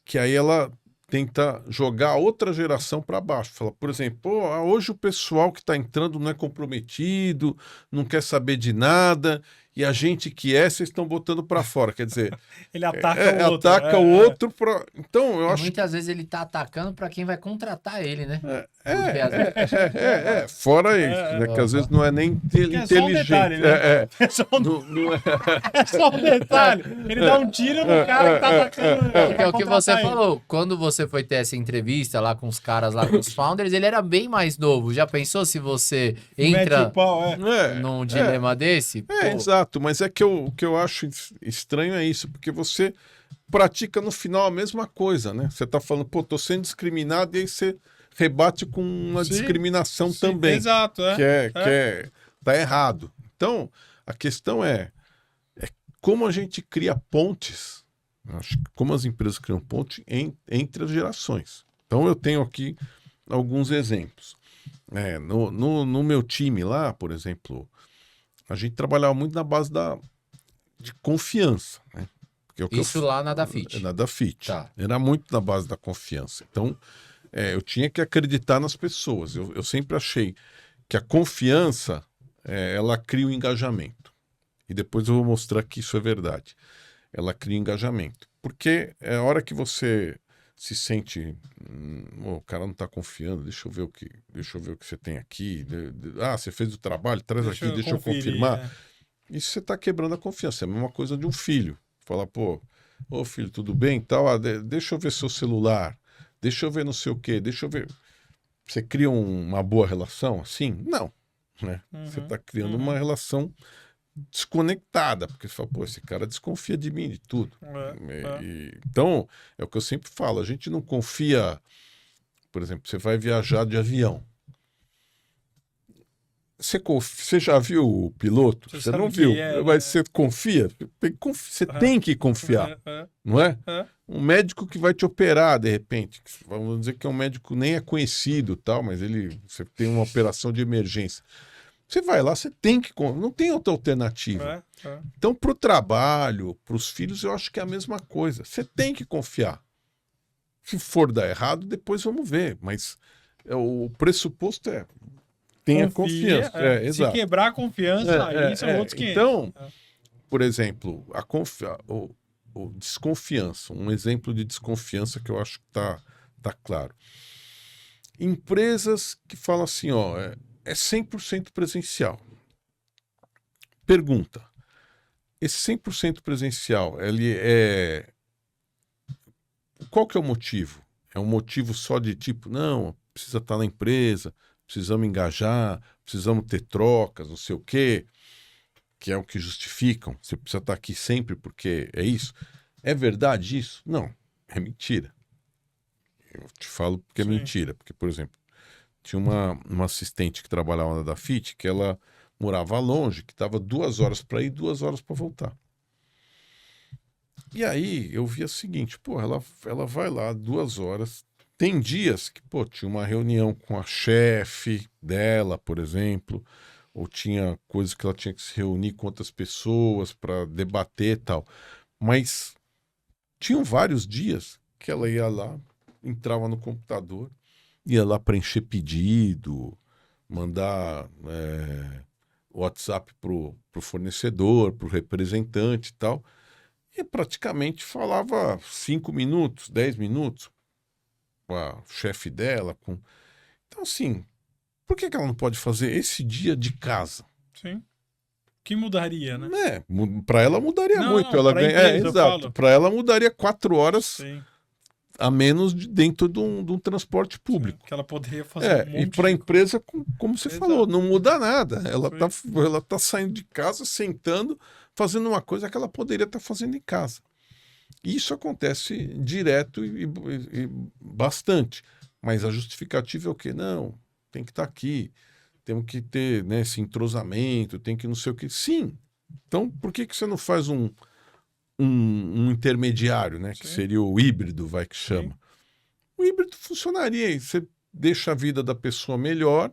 que aí ela tenta jogar a outra geração para baixo. Fala, por exemplo, pô, hoje o pessoal que está entrando não é comprometido, não quer saber de nada, e a gente que vocês estão botando para fora. Quer dizer, ele ataca o outro. Ataca o outro pra... Então, eu acho muitas vezes ele tá atacando para quem vai contratar ele, né? Fora isso, né? Que às vezes não é nem inteligente. É só um detalhe, né? É só um detalhe. Ele dá um tiro no cara que tá atacando. É o que você falou. Quando você foi ter essa entrevista lá com os caras, lá com os founders, ele era bem mais novo. Já pensou se você entra num dilema desse? Exato. Mas é que o que eu acho estranho é isso, porque você pratica no final a mesma coisa, né? Você tá falando, pô, tô sendo discriminado, e aí você rebate com uma discriminação também. Exato, tá errado. Então, a questão é como a gente cria pontes, como as empresas criam pontes entre as gerações. Então, eu tenho aqui alguns exemplos. No meu time lá, por exemplo, a gente trabalhava muito na base de confiança, né? Isso lá na Dafit. Na Dafit. Tá. Era muito na base da confiança. Então, eu tinha que acreditar nas pessoas. Eu sempre achei que a confiança, ela cria o engajamento. E depois eu vou mostrar que isso é verdade. Ela cria engajamento. Porque a hora que você se sente, o cara não está confiando, deixa eu ver o que você tem aqui. Você fez o trabalho, traz aqui, deixa eu confirmar. Isso você está quebrando a confiança. É a mesma coisa de um filho. Fala, pô, ô filho, tudo bem? Tal, deixa eu ver seu celular, deixa eu ver não sei o quê, deixa eu ver. Você cria uma boa relação assim? Não, né? Você está criando uma relação desconectada, porque você fala, pô, esse cara desconfia de mim, de tudo. Então, é o que eu sempre falo, a gente não confia, por exemplo, você vai viajar de avião. Você já viu o piloto? Você não viu, mas você confia? Você tem que confiar, não é? Um médico que vai te operar, de repente, vamos dizer que é um médico nem é conhecido, tal, mas você tem uma operação de emergência. Você vai lá, você tem que... Não tem outra alternativa. Então, para o trabalho, para os filhos, eu acho que é a mesma coisa. Você tem que confiar. Se for dar errado, depois vamos ver. Mas o pressuposto tenha confiança. Se quebrar a confiança, aí são outros 500. Então, por exemplo, o desconfiança. Um exemplo de desconfiança que eu acho que tá claro. Empresas que falam assim, é 100% presencial. Pergunta. Esse 100% presencial, ele qual que é o motivo? É um motivo só de tipo, não, precisa estar na empresa, precisamos engajar, precisamos ter trocas, não sei o quê, que é o que justificam. Você precisa estar aqui sempre porque é isso. É verdade isso? Não. é mentira. Eu te falo porque é Sim. mentira. Porque, por exemplo, tinha uma assistente que trabalhava na Dafit, que ela morava longe, que estava 2 horas para ir, 2 horas para voltar. E aí eu via o seguinte, pô, ela vai lá 2 horas. Tem dias que, pô, tinha uma reunião com a chefe dela, por exemplo, ou tinha coisas que ela tinha que se reunir com outras pessoas para debater e tal. Mas tinham vários dias que ela ia lá, entrava no computador, ia lá preencher pedido, mandar WhatsApp pro fornecedor, pro representante e tal. E praticamente falava 5 minutos, 10 minutos com a chefe dela. Então, assim, por que ela não pode fazer esse dia de casa? Sim. Que mudaria, né? Para ela mudaria Não, muito. Ela pra ganha, empresa, eu exato. falo. Para ela mudaria 4 horas Sim. a menos dentro de um transporte público. Que ela poderia fazer um E monte para a de empresa, como você Exato. falou, não muda nada. Sim. Ela tá saindo de casa, sentando, fazendo uma coisa que ela poderia estar fazendo em casa. Isso acontece direto e bastante. Mas a justificativa é o quê? Não, tem que estar aqui, temos que ter, né, esse entrosamento, tem que não sei o quê. Sim. Então, por que você não faz um intermediário, né? Que Sim. seria o híbrido, que Sim. chama. O híbrido funcionaria. Você deixa a vida da pessoa melhor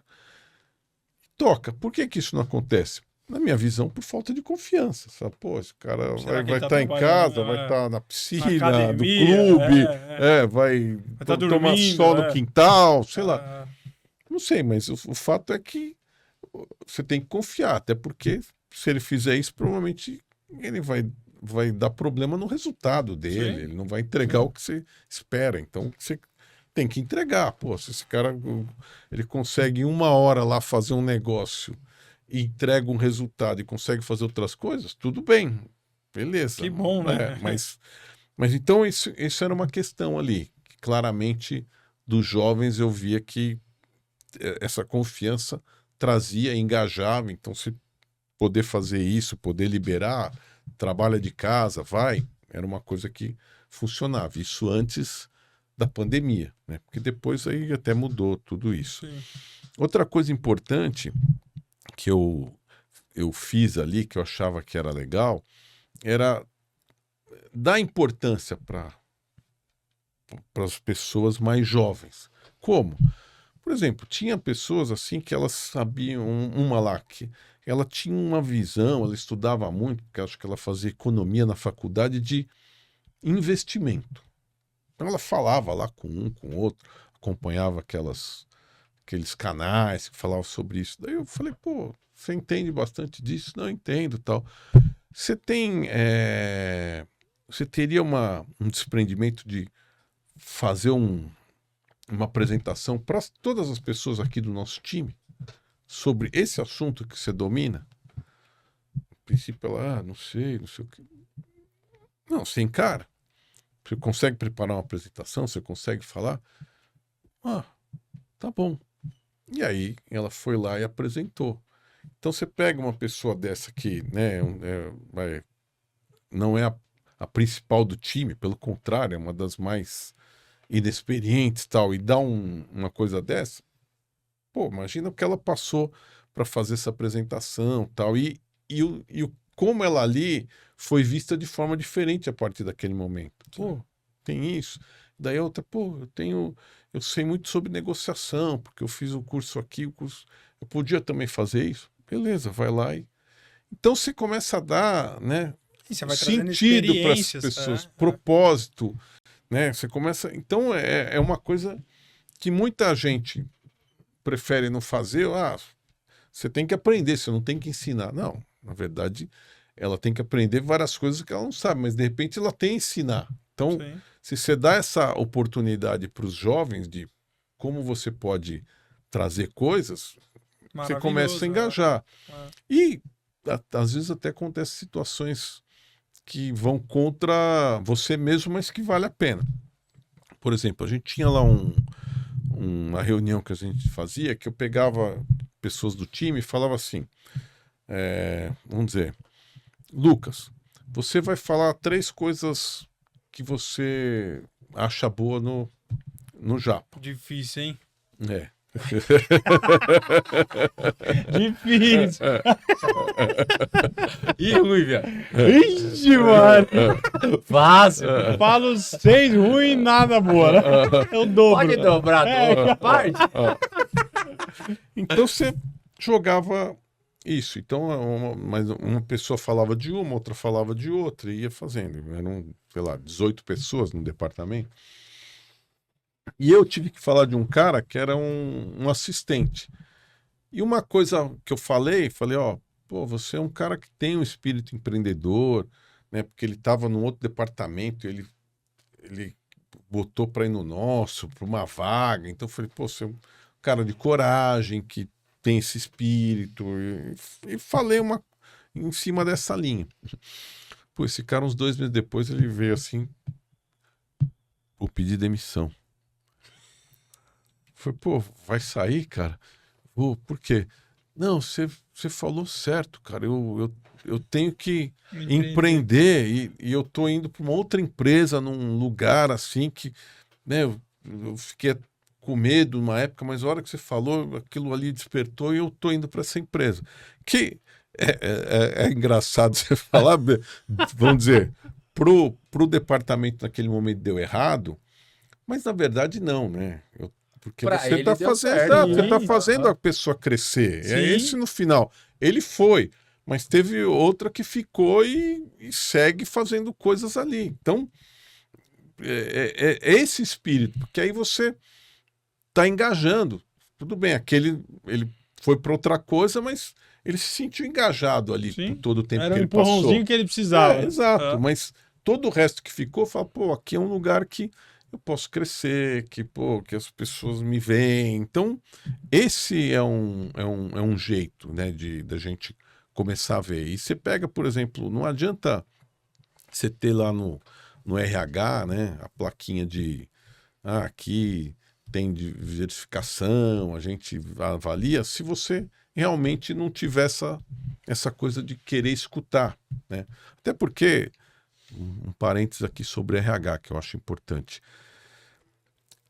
e toca. Por que isso não acontece? Na minha visão, por falta de confiança. Sabe? Pô, esse cara Será que vai ele tá estar em trabalhando, casa, vai estar na piscina, na academia, no clube, vai tá tomar dormindo, sol no quintal, sei lá. Ah, Não sei, mas o fato é que você tem que confiar, até porque se ele fizer isso, provavelmente ele vai dar problema no resultado dele, Sim. ele não vai entregar o que você espera. Então você tem que entregar. Pô, se esse cara ele consegue em 1 hora lá fazer um negócio e entrega um resultado e consegue fazer outras coisas, tudo bem, beleza. Que bom, né? Mas então isso era uma questão ali, que claramente dos jovens eu via que essa confiança trazia, engajava. Então, se poder fazer isso, poder liberar, trabalha de casa, era uma coisa que funcionava. Isso antes da pandemia, né? Porque depois aí até mudou tudo isso. Sim. Outra coisa importante que eu fiz ali, que eu achava que era legal, era dar importância para as pessoas mais jovens. Como? Por exemplo, tinha pessoas assim que elas sabiam, uma lá que ela tinha uma visão, ela estudava muito, porque acho que ela fazia economia na faculdade, de investimento. Então ela falava lá com um, com o outro, acompanhava aqueles canais que falavam sobre isso. Daí eu falei, pô, você entende bastante disso? Não entendo, tal. Você teria um desprendimento de fazer uma apresentação para todas as pessoas aqui do nosso time sobre esse assunto que você domina? No princípio ela, não sei o que. Não, você encara. Você consegue preparar uma apresentação? Você consegue falar? Tá bom. E aí ela foi lá e apresentou. Então você pega uma pessoa dessa que, né, não é a principal do time, pelo contrário, é uma das mais inexperientes tal, e dá uma coisa dessa, pô, imagina o que ela passou para fazer essa apresentação tal, e como ela ali foi vista de forma diferente a partir daquele momento. Pô, tem isso. Daí outra, pô, eu sei muito sobre negociação, porque eu fiz o curso aqui, eu podia também fazer isso. Beleza, vai lá e... Então você começa a dar, né, E você vai trazendo sentido para as experiências, pessoas, propósito, né? Você começa... Então é uma coisa que muita gente prefere não fazer. Você tem que aprender, você não tem que ensinar. Não, na verdade, ela tem que aprender várias coisas que ela não sabe, mas de repente ela tem que ensinar. Então, Sim. se você dá essa oportunidade para os jovens de como você pode trazer coisas, você começa a engajar. E às vezes até acontecem situações que vão contra você mesmo, mas que vale a pena. Por exemplo, a gente tinha lá uma reunião que a gente fazia, que eu pegava pessoas do time e falava assim, vamos dizer, Lucas, você vai falar 3 coisas que você acha boa no Japa. Difícil, hein? É. Difícil. Ih, Ruivia. Ixi, mano. Fácil. Falo 6 ruim e nada boa, né? Eu dobro. Pode dobrar É, a parte. Então você jogava isso. Então mas uma pessoa falava de uma, outra falava de outra, e ia fazendo. Eram, sei lá, 18 pessoas no departamento. E eu tive que falar de um cara que era um assistente. E uma coisa que eu falei, ó, pô, você é um cara que tem um espírito empreendedor, né? Porque ele estava num outro departamento, ele botou para ir no nosso, para uma vaga. Então eu falei, pô, você é um cara de coragem, que tem esse espírito. E falei em cima dessa linha. Pô, esse cara, uns 2 meses depois, ele veio assim, pô, pedir demissão. Falei, pô, vai sair, cara? Pô, por quê? Não, você falou certo, cara. Eu tenho que empreender e eu tô indo para uma outra empresa, num lugar assim que, né, eu fiquei com medo uma época, mas a hora que você falou, aquilo ali despertou e eu tô indo para essa empresa. Que é engraçado você falar, vamos dizer, pro departamento naquele momento deu errado, mas na verdade não, né? Porque Pra você ele está deu fazendo, certo. você tá Sim, fazendo a pessoa crescer. É Sim. esse no final. Ele foi, mas teve outra que ficou e segue fazendo coisas ali. Então, é esse espírito, porque aí você está engajando. Tudo bem, ele foi para outra coisa, mas ele se sentiu engajado ali Sim. por todo o tempo Era que um ele passou. empurrãozinho que ele precisava. Exato, É. mas todo o resto que ficou, fala, pô, aqui é um lugar que eu posso crescer, que as pessoas me veem. Então, esse é um jeito, né, da gente começar a ver. E você pega, por exemplo, não adianta você ter lá no RH, né, a plaquinha de aqui tem diversificação, a gente avalia, se você realmente não tiver essa coisa de querer escutar, né? Até porque, um parênteses aqui sobre RH, que eu acho importante.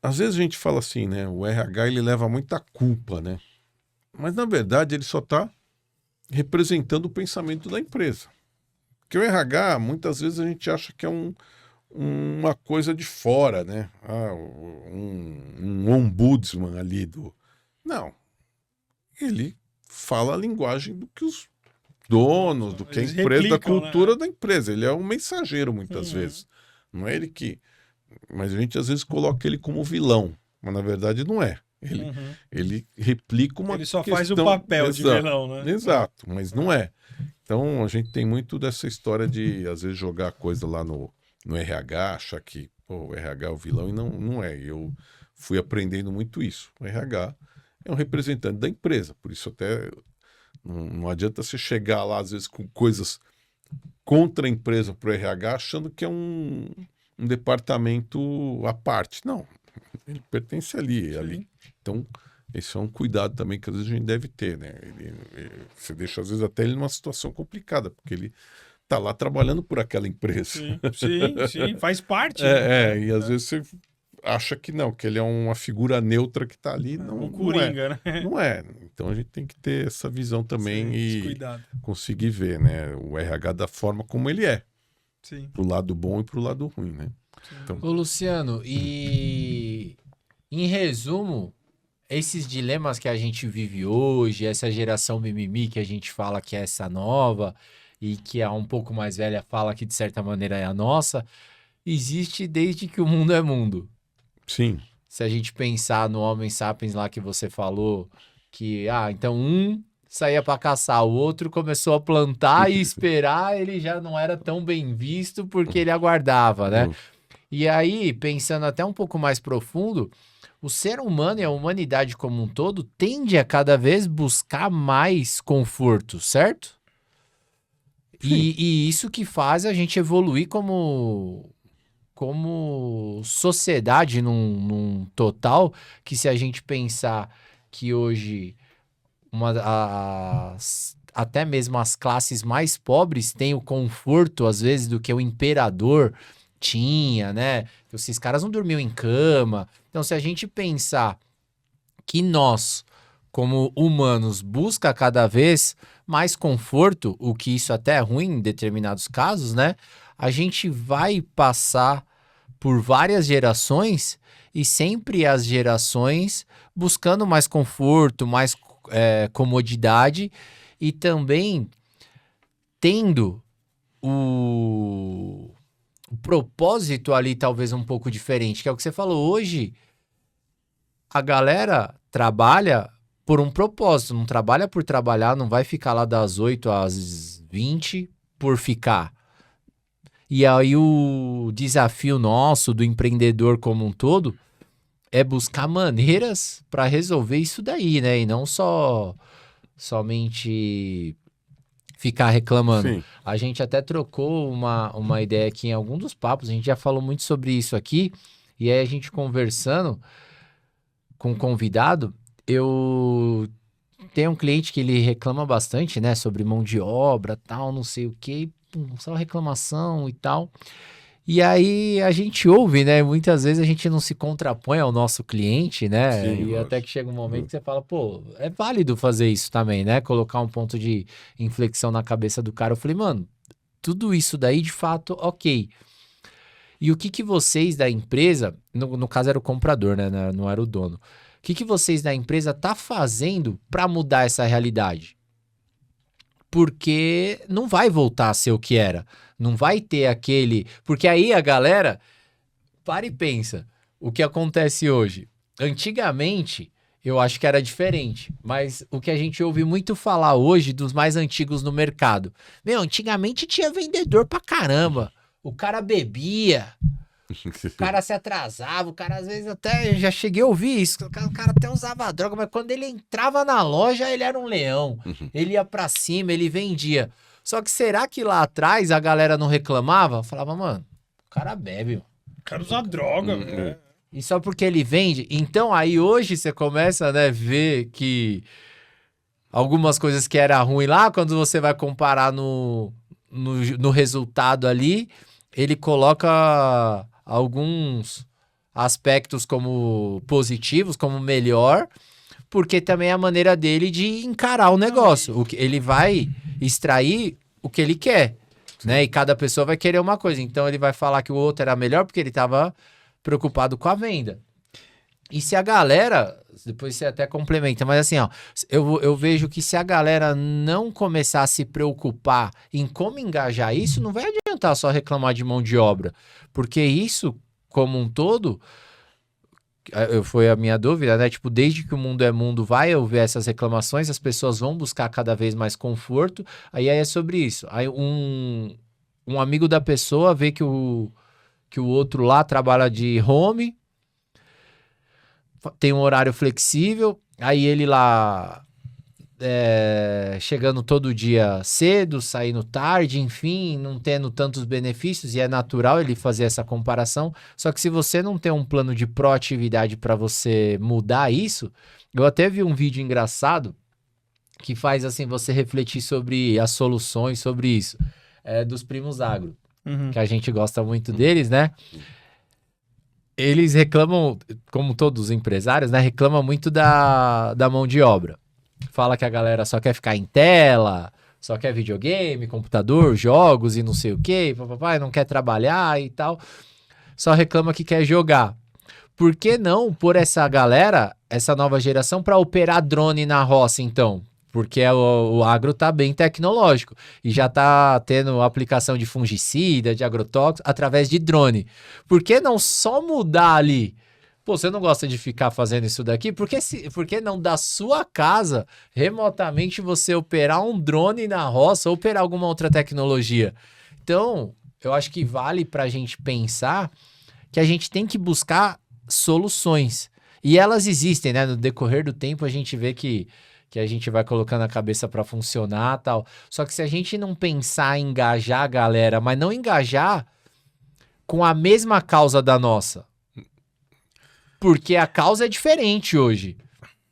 Às vezes a gente fala assim, né? O RH ele leva muita culpa, né? Mas na verdade ele só está representando o pensamento da empresa. Porque o RH, muitas vezes a gente acha que é uma coisa de fora, né? Um ombudsman ali do... Não. Ele fala a linguagem do que os donos, do que a Eles empresa, da replicam, cultura né? da empresa. Ele é um mensageiro, muitas vezes. Não é ele que... Mas a gente às vezes coloca ele como vilão. Mas na verdade não é. Ele replica uma Ele só questão... faz o papel de vilão, né? Exato, mas não é. Então a gente tem muito dessa história de, às vezes, jogar coisa lá no RH, achar que o RH é o vilão, e não é. Eu fui aprendendo muito isso. O RH é um representante da empresa, por isso até não adianta você chegar lá, às vezes, com coisas contra a empresa para o RH, achando que é um departamento à parte. Não, ele pertence ali. Então, esse é um cuidado também que às vezes a gente deve ter, né? Você deixa, às vezes, até ele numa situação complicada, porque ele tá lá trabalhando por aquela empresa. Sim, faz parte. né? E às vezes você acha que não, que ele é uma figura neutra que tá ali. Não, Um coringa, né? não é. Então a gente tem que ter essa visão também Esse e cuidado. conseguir ver, né? O RH da forma como ele é. Sim. Pro lado bom e pro lado ruim, né? Então, Ô, Luciano, e em resumo, esses dilemas que a gente vive hoje, essa geração mimimi que a gente fala que é essa nova e que a um pouco mais velha fala que de certa maneira é a nossa, existe desde que o mundo é mundo. sim. Se a gente pensar no Homo sapiens lá que você falou, que, então um saía para caçar, o outro começou a plantar e esperar, ele já não era tão bem visto porque ele aguardava, né? E aí, pensando até um pouco mais profundo, o ser humano e a humanidade como um todo tende a cada vez buscar mais conforto, certo? E isso que faz a gente evoluir como sociedade num total, que se a gente pensar que hoje até mesmo as classes mais pobres têm o conforto, às vezes, do que o imperador tinha, né? Esses caras não dormiam em cama. Então, se a gente pensar que nós, como humanos, busca cada vez mais conforto, o que isso até é ruim em determinados casos, né? A gente vai passar por várias gerações e sempre as gerações buscando mais conforto, mais comodidade e também tendo o propósito ali talvez um pouco diferente, que é o que você falou. Hoje a galera trabalha por um propósito, não trabalha por trabalhar, não vai ficar lá das 8 às 20 por ficar. E aí o desafio nosso do empreendedor como um todo é buscar maneiras para resolver isso daí, né? E não somente ficar reclamando. Sim. A gente até trocou uma ideia aqui em algum dos papos, a gente já falou muito sobre isso aqui, e aí a gente conversando com o convidado, eu tenho um cliente que ele reclama bastante, né, sobre mão de obra, tal, não sei o quê, só reclamação e tal. E aí a gente ouve, né? Muitas vezes a gente não se contrapõe ao nosso cliente, né? Sim, e lógico. até que chega um momento que você fala, pô, é válido fazer isso também, né? Colocar um ponto de inflexão na cabeça do cara. Eu falei, mano, tudo isso daí de fato, ok. E o que vocês da empresa, no caso era o comprador, né? Não era o dono. O que vocês da empresa tá fazendo para mudar essa realidade? Porque não vai voltar a ser o que era. Não vai ter aquele... Porque aí a galera... Para e pensa. O que acontece hoje? Antigamente, eu acho que era diferente. Mas o que a gente ouve muito falar hoje dos mais antigos no mercado. Meu, antigamente tinha vendedor pra caramba. O cara bebia. O cara se atrasava. O cara às vezes até... Já cheguei a ouvir isso. O cara até usava droga. Mas quando ele entrava na loja, ele era um leão. Ele ia pra cima, ele vendia. Só que será que lá atrás a galera não reclamava? Falava, mano, o cara bebe, mano. O cara usa droga, velho. E só porque ele vende? Então aí hoje você começa, né, ver que algumas coisas que era ruim lá, quando você vai comparar no resultado ali, ele coloca alguns aspectos como positivos, como melhor, porque também é a maneira dele de encarar o negócio. Ele vai extrair o que ele quer, né? E cada pessoa vai querer uma coisa. Então ele vai falar que o outro era melhor porque ele estava preocupado com a venda. E se a galera... Depois você até complementa, mas assim, ó, eu vejo que se a galera não começar a se preocupar em como engajar isso, não vai adiantar só reclamar de mão de obra. Porque isso, como um todo... Foi a minha dúvida, né? Tipo, desde que o mundo é mundo, vai haver essas reclamações, as pessoas vão buscar cada vez mais conforto. Aí é sobre isso. Aí um amigo da pessoa vê que o outro lá trabalha de home, tem um horário flexível, aí ele lá chegando todo dia cedo, saindo tarde, enfim, não tendo tantos benefícios, e é natural ele fazer essa comparação. Só que se você não tem um plano de proatividade para você mudar isso, eu até vi um vídeo engraçado que faz assim você refletir sobre as soluções, sobre isso, dos Primos Agro, que a gente gosta muito deles, né? Eles reclamam, como todos os empresários, né? Reclamam muito da mão de obra. Fala que a galera só quer ficar em tela, só quer videogame, computador, jogos e não sei o quê, papai, não quer trabalhar e tal. Só reclama que quer jogar. Por que não pôr essa galera, essa nova geração, para operar drone na roça, então? Porque o agro tá bem tecnológico e já tá tendo aplicação de fungicida, de agrotóxicos, através de drone. Por que não só mudar ali? Pô, você não gosta de ficar fazendo isso daqui? Por que não da sua casa, remotamente, você operar um drone na roça ou operar alguma outra tecnologia? Então, eu acho que vale para a gente pensar que a gente tem que buscar soluções. E elas existem, né? No decorrer do tempo, a gente vê que a gente vai colocando a cabeça para funcionar e tal. Só que se a gente não pensar em engajar a galera, mas não engajar com a mesma causa da nossa, porque a causa é diferente hoje,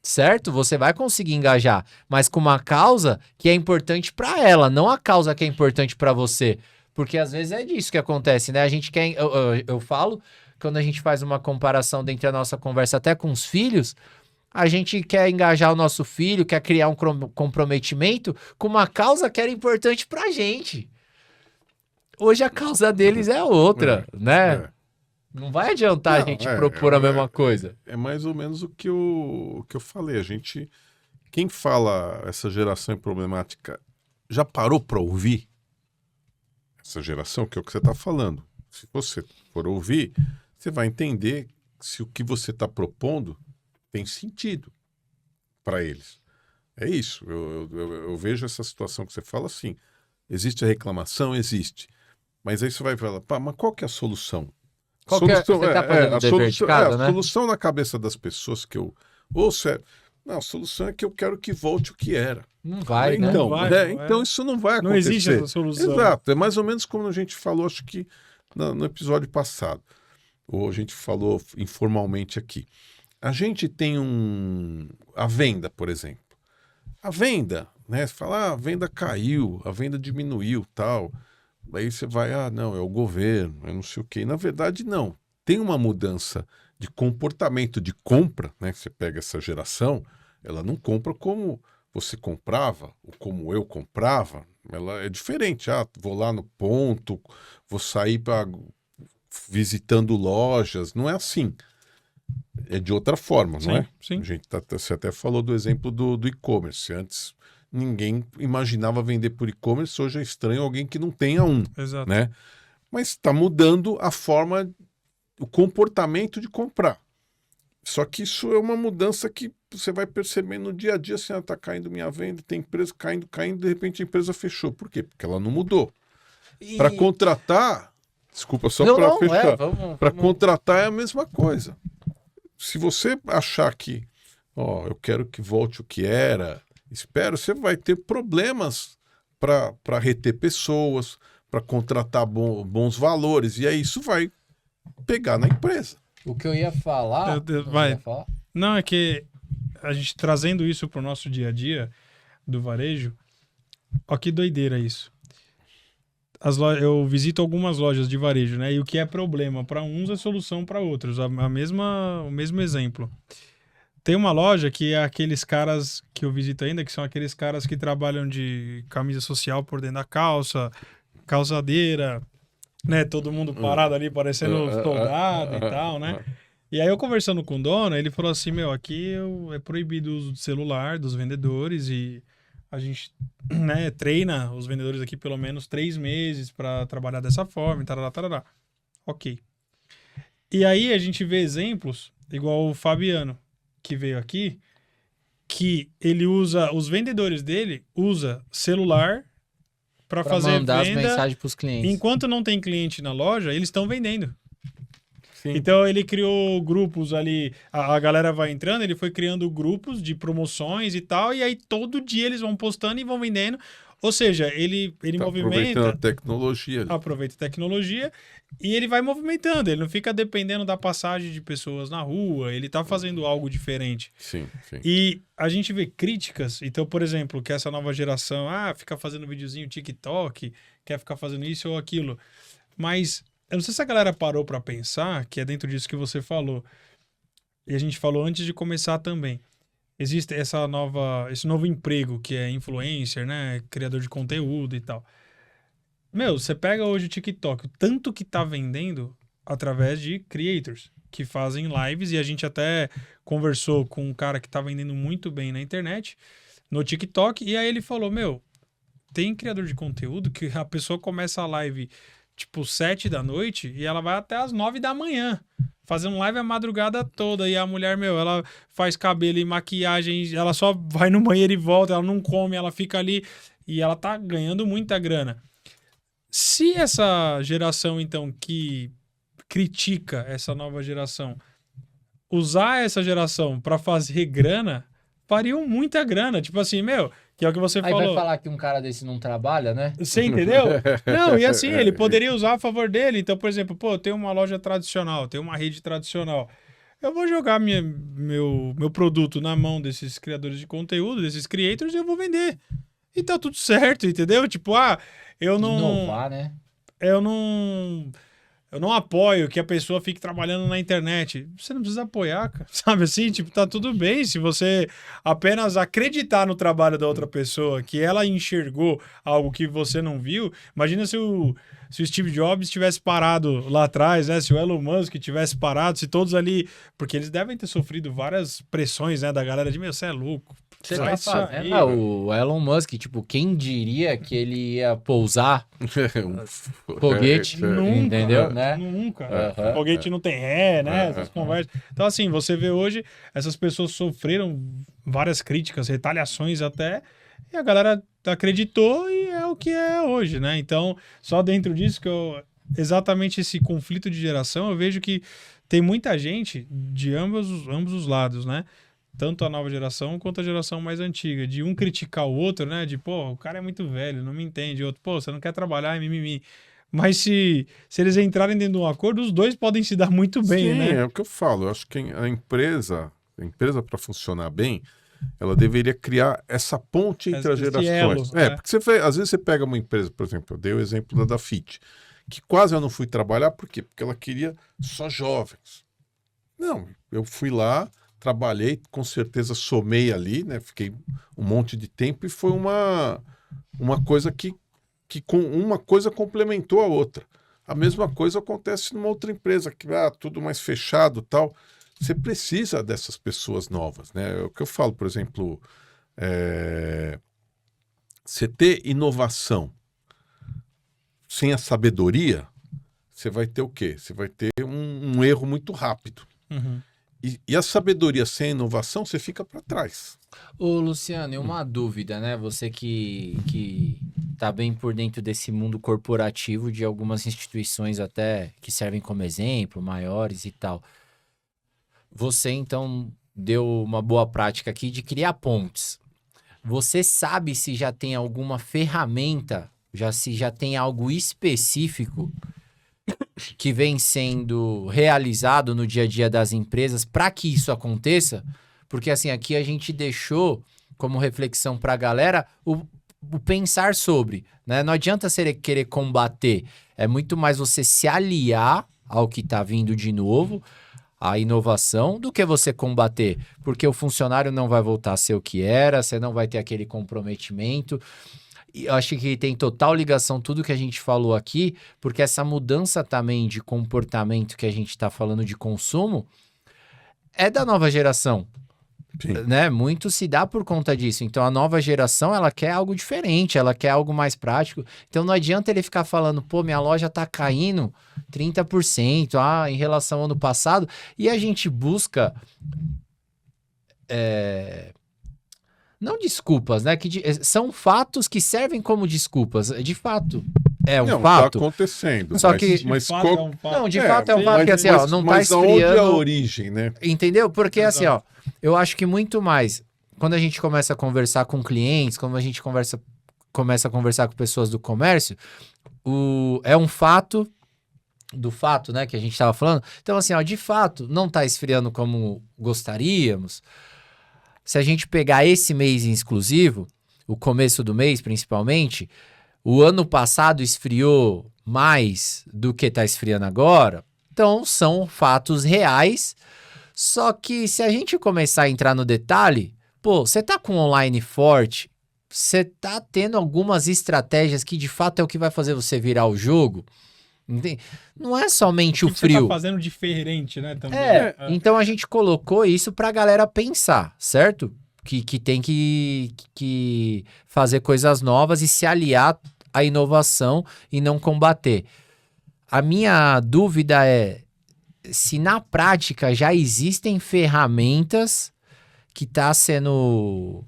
certo? Você vai conseguir engajar, mas com uma causa que é importante para ela, não a causa que é importante para você. Porque às vezes é disso que acontece, né? A gente quer. Eu falo, quando a gente faz uma comparação dentre a nossa conversa até com os filhos, a gente quer engajar o nosso filho, quer criar um comprometimento com uma causa que era importante pra gente. Hoje a causa deles é outra, né? É. Não vai adiantar a gente propor a mesma coisa. É mais ou menos o que eu falei. Quem fala essa geração é problemática, já parou para ouvir essa geração, que é o que você está falando? Se você for ouvir, você vai entender se o que você está propondo tem sentido para eles. É isso. Eu vejo essa situação que você fala assim. Existe a reclamação? Existe. Mas aí você vai falar, pá, mas qual que é a solução? Qual que é? Você tá fazendo dever de casa, né? A solução na cabeça das pessoas que eu ouço não, a solução é que eu quero que volte o que era. Não vai, né? Então, Não vai, então isso não vai acontecer. Não existe essa solução. Exato. É mais ou menos como a gente falou, acho que no episódio passado. Ou a gente falou informalmente aqui. A gente tem a venda, por exemplo. A venda, né? Você fala, a venda caiu, a venda diminuiu, tal. Aí você vai, não, é o governo, é não sei o quê. E, na verdade, não. Tem uma mudança de comportamento de compra, né? Você pega essa geração, ela não compra como você comprava, ou como eu comprava. Ela é diferente. Vou lá no ponto, vou sair visitando lojas. Não é assim. É de outra forma, não é? Sim. A gente você até falou do exemplo do e-commerce. Antes, ninguém imaginava vender por e-commerce. Hoje é estranho alguém que não tenha um. Exato. Né? Mas está mudando a forma, o comportamento de comprar. Só que isso é uma mudança que você vai perceber no dia a dia, assim, está caindo minha venda, tem empresa caindo, de repente a empresa fechou. Por quê? Porque ela não mudou. Para contratar, desculpa, só para fechar, para contratar é a mesma coisa. Se você achar que, eu quero que volte o que era, você vai ter problemas para reter pessoas, para contratar bons valores, e aí isso vai pegar na empresa. O que eu ia falar... Não, é que a gente trazendo isso para o nosso dia a dia do varejo, ó que doideira isso. Eu visito algumas lojas de varejo, né? E o que é problema para uns é solução para outros. O mesmo exemplo. Tem uma loja que é aqueles caras que eu visito ainda, que são aqueles caras que trabalham de camisa social por dentro da calçadeira, né? Todo mundo parado ali parecendo soldado e tal, né? E aí eu conversando com o dono, ele falou assim, aqui é proibido o uso de celular dos vendedores e a gente, né, treina os vendedores aqui pelo menos 3 meses para trabalhar dessa forma e tarará. Ok. E aí a gente vê exemplos, igual o Fabiano, que veio aqui, que ele os vendedores dele usa celular para fazer mandar venda. as mensagens para os clientes. Enquanto não tem cliente na loja, eles estão vendendo. Sim. Então ele criou grupos ali, a galera vai entrando, ele foi criando grupos de promoções e tal, e aí todo dia eles vão postando e vão vendendo. Ou seja, ele movimenta... Aproveitando a tecnologia. Aproveita a tecnologia e ele vai movimentando, ele não fica dependendo da passagem de pessoas na rua, ele tá fazendo algo diferente. Sim. E a gente vê críticas, então, por exemplo, que essa nova geração, fica fazendo videozinho TikTok, quer ficar fazendo isso ou aquilo, mas... Eu não sei se a galera parou para pensar, que é dentro disso que você falou, e a gente falou antes de começar também. Existe esse novo emprego que é influencer, né? Criador de conteúdo e tal. Você pega hoje o TikTok, o tanto que tá vendendo através de creators que fazem lives, e a gente até conversou com um cara que tá vendendo muito bem na internet, no TikTok, e aí ele falou, tem criador de conteúdo que a pessoa começa a live... 7 da noite, e ela vai até as 9 da manhã, fazendo live a madrugada toda, e a mulher, ela faz cabelo e maquiagem, ela só vai no banheiro e volta, ela não come, ela fica ali, e ela tá ganhando muita grana. Se essa geração, então, que critica essa nova geração, usar essa geração para fazer grana, fariam muita grana, tipo assim, que é o que você falou. Aí vai falar que um cara desse não trabalha, né? Você entendeu? Não, e assim, ele poderia usar a favor dele. Então, por exemplo, eu tenho uma loja tradicional, tenho uma rede tradicional. Eu vou jogar meu produto na mão desses criadores de conteúdo, desses creators, e eu vou vender. E tá tudo certo, entendeu? Eu não... Inovar, né? eu não apoio que a pessoa fique trabalhando na internet. Você não precisa apoiar, cara. Sabe assim? Tipo, tá tudo bem se você apenas acreditar no trabalho da outra pessoa, que ela enxergou algo que você não viu. Imagina se o Steve Jobs tivesse parado lá atrás, né? Se o Elon Musk tivesse parado, se todos ali... Porque eles devem ter sofrido várias pressões, né? Da galera de, meu, você é louco. Você Faz tá isso fazendo. aí, O Elon Musk, tipo, quem diria que ele ia pousar foguete, Nunca, entendeu? Né? Nunca. Aham. Foguete não tem ré, né? Essas conversas. Então, assim, você vê hoje, essas pessoas sofreram várias críticas, retaliações até, e a galera acreditou e é o que é hoje, né? Então, só dentro disso que exatamente esse conflito de geração, eu vejo que tem muita gente de ambos os lados, né? Tanto a nova geração quanto a geração mais antiga, de um criticar o outro, né? De, pô, o cara é muito velho, não me entende. Outro, pô, você não quer trabalhar, é mimimi. Mas se eles entrarem dentro de um acordo, os dois podem se dar muito bem, Sim, né? é o que eu falo. Eu acho que a empresa para funcionar bem, ela deveria criar essa ponte entre as Esse gerações. elo, né? Porque às vezes você pega uma empresa, por exemplo, eu dei o exemplo da Dafit, que quase eu não fui trabalhar, por quê? Porque ela queria só jovens. Não, eu fui lá, trabalhei, com certeza somei ali, né? Fiquei um monte de tempo e foi uma coisa que com uma coisa complementou a outra. A mesma coisa acontece numa outra empresa, que tudo mais fechado e tal. Você precisa dessas pessoas novas, né? É o que eu falo, por exemplo, você ter inovação sem a sabedoria, você vai ter o quê? Você vai ter um erro muito rápido. Uhum. E a sabedoria sem a inovação, você fica para trás. Ô, Luciano, e uma dúvida, né? Você que tá bem por dentro desse mundo corporativo de algumas instituições até que servem como exemplo, maiores e tal. Você, então, deu uma boa prática aqui de criar pontes. Você sabe se já tem alguma ferramenta, se já tem algo específico que vem sendo realizado no dia a dia das empresas para que isso aconteça? Porque, assim, aqui a gente deixou como reflexão para a galera o pensar sobre, né? Não adianta você querer combater, é muito mais você se aliar ao que está vindo de novo, a inovação, do que você combater, porque o funcionário não vai voltar a ser o que era, você não vai ter aquele comprometimento. E eu acho que tem total ligação tudo que a gente falou aqui, porque essa mudança também de comportamento que a gente está falando de consumo é da nova geração. Sim. Né? Muito se dá por conta disso. Então a nova geração, ela quer algo diferente, ela quer algo mais prático. Então não adianta ele ficar falando, pô, minha loja tá caindo 30% em relação ao ano passado, e a gente busca não desculpas, né? São fatos que servem como desculpas. De fato, é um fato. Tá acontecendo. Só que mas fato é um fato. Não, de fato é um fato que assim, não tá mas aonde esfriando. é a origem, né? Entendeu? Porque Exato. assim, eu acho que muito mais quando a gente começa a conversar com clientes, quando a gente começa a conversar com pessoas do comércio, é um fato do fato, né, que a gente estava falando. Então, assim, de fato, não tá esfriando como gostaríamos. Se a gente pegar esse mês em exclusivo, o começo do mês principalmente, o ano passado esfriou mais do que tá esfriando agora. Então, são fatos reais. Só que se a gente começar a entrar no detalhe, pô, você tá com online forte, você tá tendo algumas estratégias que de fato é o que vai fazer você virar o jogo. Entende? Não é somente o frio. Você tá fazendo diferente, né? Também. Então a gente colocou isso pra galera pensar, certo? Que tem que fazer coisas novas e se aliar à inovação e não combater. A minha dúvida é se na prática já existem ferramentas que estão sendo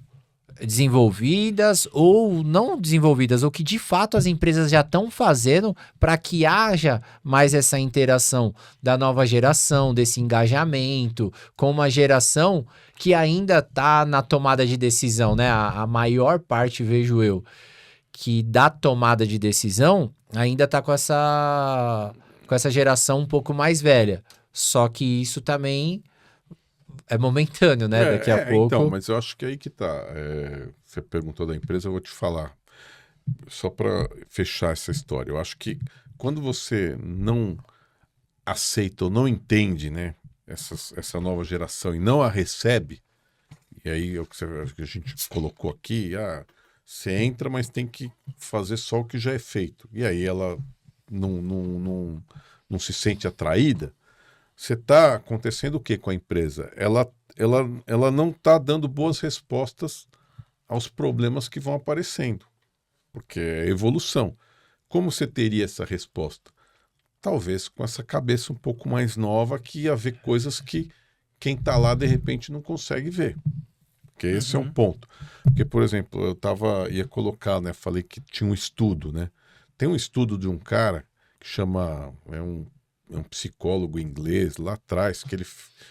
desenvolvidas ou não desenvolvidas, ou que de fato as empresas já estão fazendo para que haja mais essa interação da nova geração, desse engajamento com uma geração que ainda está na tomada de decisão, né? A maior parte, vejo eu, que da tomada de decisão ainda está com essa geração um pouco mais velha. Só que isso também é momentâneo, né? Daqui a pouco... Então, mas eu acho que aí que tá. Você perguntou da empresa, eu vou te falar. Só para fechar essa história. Eu acho que quando você não aceita ou não entende, né, essa nova geração e não a recebe, e aí é o que a gente colocou aqui, você entra, mas tem que fazer só o que já é feito. E aí ela não se sente atraída. Você está acontecendo o que com a empresa? Ela não está dando boas respostas aos problemas que vão aparecendo, porque é evolução. Como você teria essa resposta? Talvez com essa cabeça um pouco mais nova que ia ver coisas que quem está lá de repente não consegue ver. Porque esse é um ponto. Porque, por exemplo, ia colocar, né? Falei que tinha um estudo, né? Tem um estudo de um cara que chama, é um psicólogo inglês lá atrás, que ele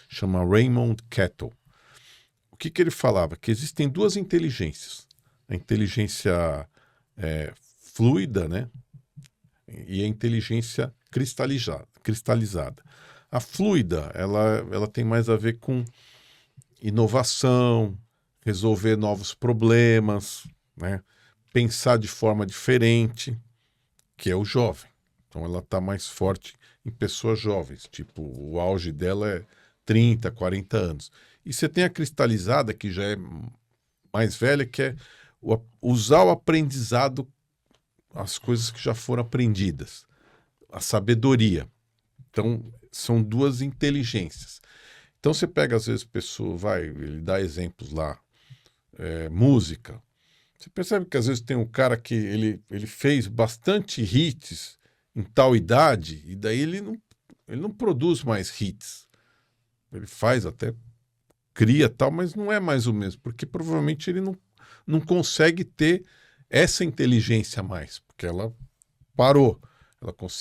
chama Raymond Kettle. O que ele falava? Que existem duas inteligências. A inteligência fluida, né? E a inteligência cristalizada. A fluida, ela tem mais a ver com inovação, resolver novos problemas, né? Pensar de forma diferente, que é o jovem. Então ela está mais forte em pessoas jovens, tipo, o auge dela é 30, 40 anos. E você tem a cristalizada, que já é mais velha, que é usar o aprendizado, as coisas que já foram aprendidas, a sabedoria. Então, são duas inteligências. Então, você pega, às vezes, ele dá exemplos lá, música. Você percebe que, às vezes, tem um cara que ele fez bastante hits em tal idade, e daí ele não produz mais hits. Ele faz até, cria tal, mas não é mais o mesmo, porque provavelmente ele não consegue ter essa inteligência mais, porque ela parou.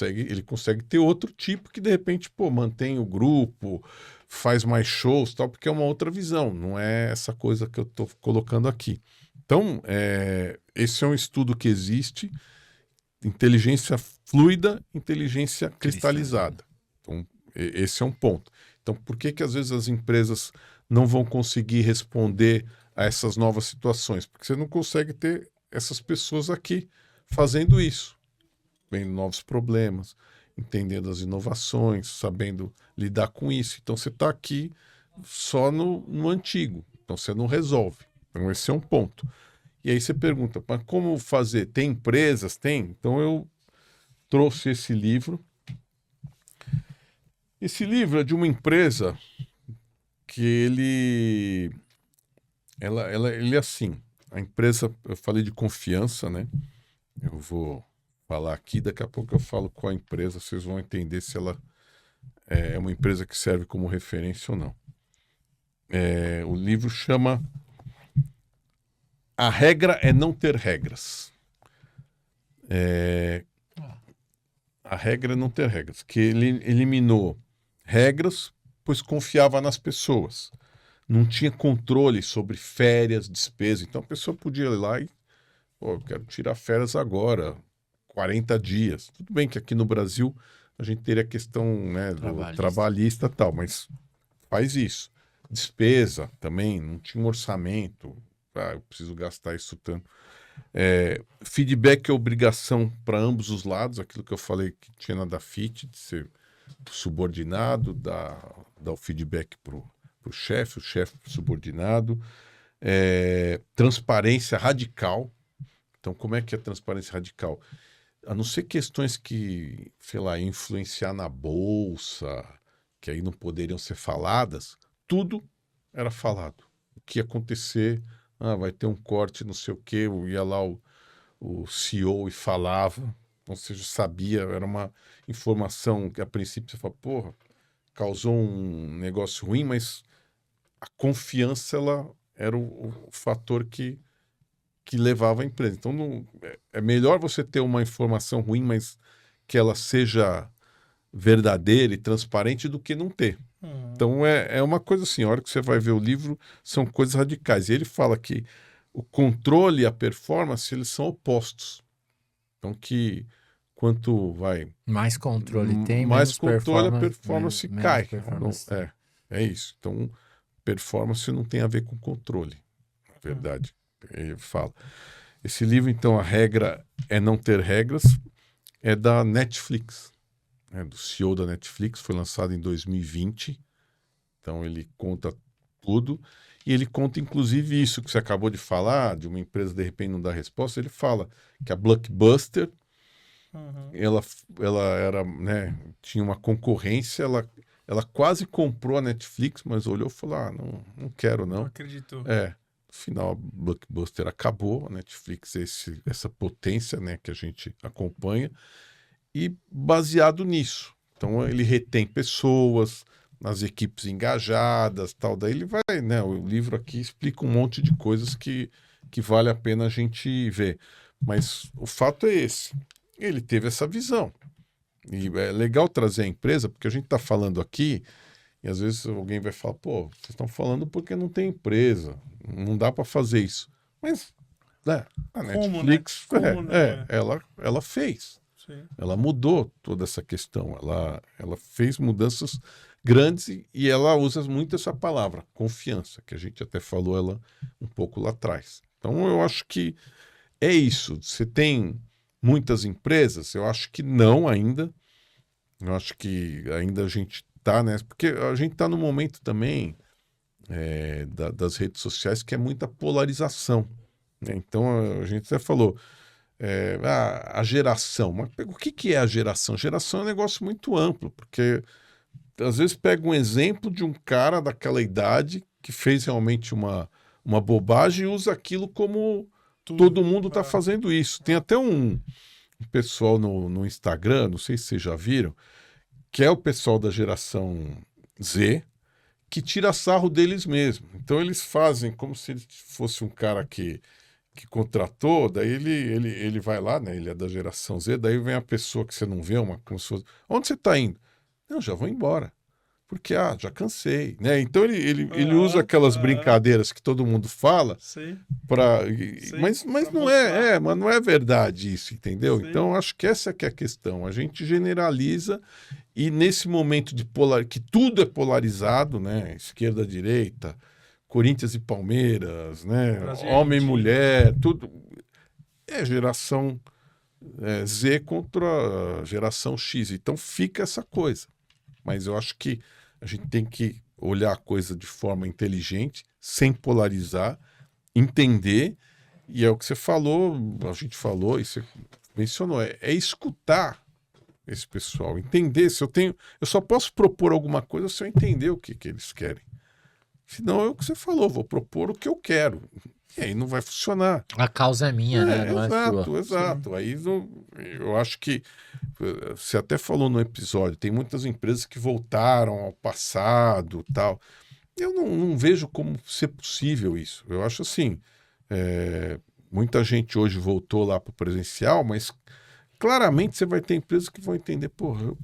Ele consegue ter outro tipo que, de repente, mantém o grupo, faz mais shows, tal, porque é uma outra visão, não é essa coisa que eu estou colocando aqui. Então, esse é um estudo que existe, inteligência fluida, inteligência cristalizada. Então, esse é um ponto. Então, por que às vezes as empresas não vão conseguir responder a essas novas situações? Porque você não consegue ter essas pessoas aqui fazendo isso, vendo novos problemas, entendendo as inovações, sabendo lidar com isso. Então, você está aqui só no antigo. Então, você não resolve. Então, esse é um ponto. E aí você pergunta, mas como fazer? Tem empresas? Tem? Então, eu trouxe esse livro. Esse livro é de uma empresa que ele é assim. A empresa, eu falei de confiança, né? Eu vou falar aqui, daqui a pouco eu falo qual a empresa, vocês vão entender se ela é uma empresa que serve como referência ou não. O livro chama A Regra é Não Ter Regras. A regra é não ter regras, que ele eliminou regras, pois confiava nas pessoas. Não tinha controle sobre férias, despesas. Então a pessoa podia ir lá e, eu quero tirar férias agora, 40 dias. Tudo bem que aqui no Brasil a gente teria a questão, né, do trabalhista e tal, mas faz isso. Despesa também, não tinha um orçamento. Eu preciso gastar isso tanto. Feedback é obrigação para ambos os lados, aquilo que eu falei que tinha na da FIT, de ser subordinado, dar o feedback para o chefe subordinado. Transparência radical. Então, como é que é transparência radical? A não ser questões que, sei lá, influenciar na bolsa, que aí não poderiam ser faladas, tudo era falado. O que ia acontecer, vai ter um corte, não sei o quê, ia lá o CEO e falava, então você já sabia, era uma informação que a princípio você fala, causou um negócio ruim, mas a confiança ela era o fator que levava a empresa. Então é melhor você ter uma informação ruim, mas que ela seja verdadeira e transparente do que não ter. Então é uma coisa assim, a hora que você vai ver o livro, são coisas radicais. E ele fala que o controle e a performance, eles são opostos. Então que quanto mais controle tem, mais menos controle, a performance cai. Performance. Então, é isso. Então, performance não tem a ver com controle, na verdade. Ele fala. Esse livro, então, A Regra é Não Ter Regras. é da Netflix, do CEO da Netflix, foi lançado em 2020. Então ele conta tudo. E ele conta, inclusive, isso que você acabou de falar, de uma empresa de repente não dar resposta. Ele fala que a Blockbuster, ela era, né, tinha uma concorrência, ela quase comprou a Netflix, mas olhou e falou, não quero não. Não acreditou. No final a Blockbuster acabou, a Netflix é essa potência, né, que a gente acompanha, e baseado nisso. Então ele retém pessoas, nas equipes engajadas, tal. Daí ele vai, né? O livro aqui explica um monte de coisas que vale a pena a gente ver. Mas o fato é esse. Ele teve essa visão. E é legal trazer a empresa, porque a gente está falando aqui, e às vezes alguém vai falar, pô, vocês estão falando porque não tem empresa, não dá para fazer isso. Mas, né, a Netflix, ela fez. Sim. Ela mudou toda essa questão. Ela fez mudanças grandes e ela usa muito essa palavra, confiança, que a gente até falou ela um pouco lá atrás. Então, eu acho que é isso. Você tem muitas empresas? Eu acho que não ainda. Eu acho que ainda a gente está, né? Porque a gente está no momento também das redes sociais que é muita polarização, né? Então, a gente até falou a geração. Mas o que é a geração? Geração é um negócio muito amplo, porque às vezes pega um exemplo de um cara daquela idade que fez realmente uma bobagem e usa aquilo como todo mundo está fazendo isso. Tem até um pessoal no Instagram, não sei se vocês já viram, que é o pessoal da geração Z, que tira sarro deles mesmos. Então eles fazem como se ele fosse um cara que contratou, daí ele vai lá, né? Ele é da geração Z, daí vem a pessoa que você não vê, como se fosse, onde você está indo? Não, já vou embora. Porque, já cansei, né? Então ele usa aquelas brincadeiras que todo mundo fala para... Mas não mas não é verdade isso, entendeu? Sim. Então, acho que essa que é a questão. A gente generaliza e nesse momento que tudo é polarizado, né? Esquerda, direita, Corinthians e Palmeiras, né? Homem e mulher, tudo. É geração Z contra a geração X. Então fica essa coisa. Mas eu acho que a gente tem que olhar a coisa de forma inteligente, sem polarizar, entender, e é o que você falou, a gente falou, e você mencionou, é escutar esse pessoal, entender. Eu só posso propor alguma coisa se eu entender o que eles querem. Senão é o que você falou, vou propor o que eu quero. E aí não vai funcionar. A causa é minha, né? Não exato, é sua. Exato. Aí eu acho que você até falou no episódio, tem muitas empresas que voltaram ao passado, tal. Eu não vejo como ser possível isso. Eu acho assim, muita gente hoje voltou lá para o presencial, mas claramente você vai ter empresas que vão entender,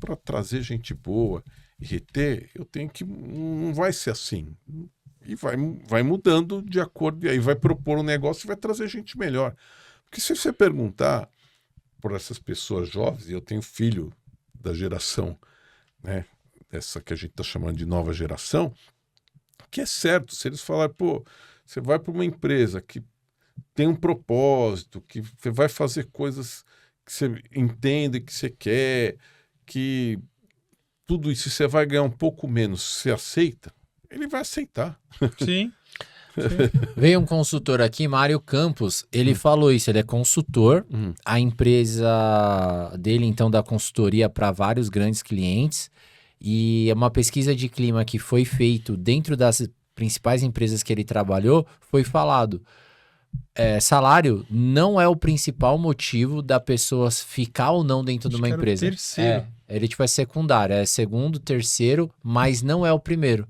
para trazer gente boa e reter, eu tenho que... Não vai ser assim. E vai mudando de acordo, e aí vai propor um negócio e vai trazer gente melhor. Porque se você perguntar por essas pessoas jovens, e eu tenho filho da geração, né, essa que a gente está chamando de nova geração, que é certo, se eles falarem, você vai para uma empresa que tem um propósito, que você vai fazer coisas que você entende, que você quer, que tudo isso você vai ganhar um pouco menos, você aceita? Ele vai aceitar. Sim. Veio um consultor aqui, Mário Campos, ele falou isso, ele é consultor, a empresa dele, então, dá consultoria para vários grandes clientes, e uma pesquisa de clima que foi feito dentro das principais empresas que ele trabalhou, foi falado, salário não é o principal motivo da pessoa ficar ou não dentro de uma empresa. Terceiro. Ele tipo é secundário, é segundo, terceiro, mas não é o primeiro.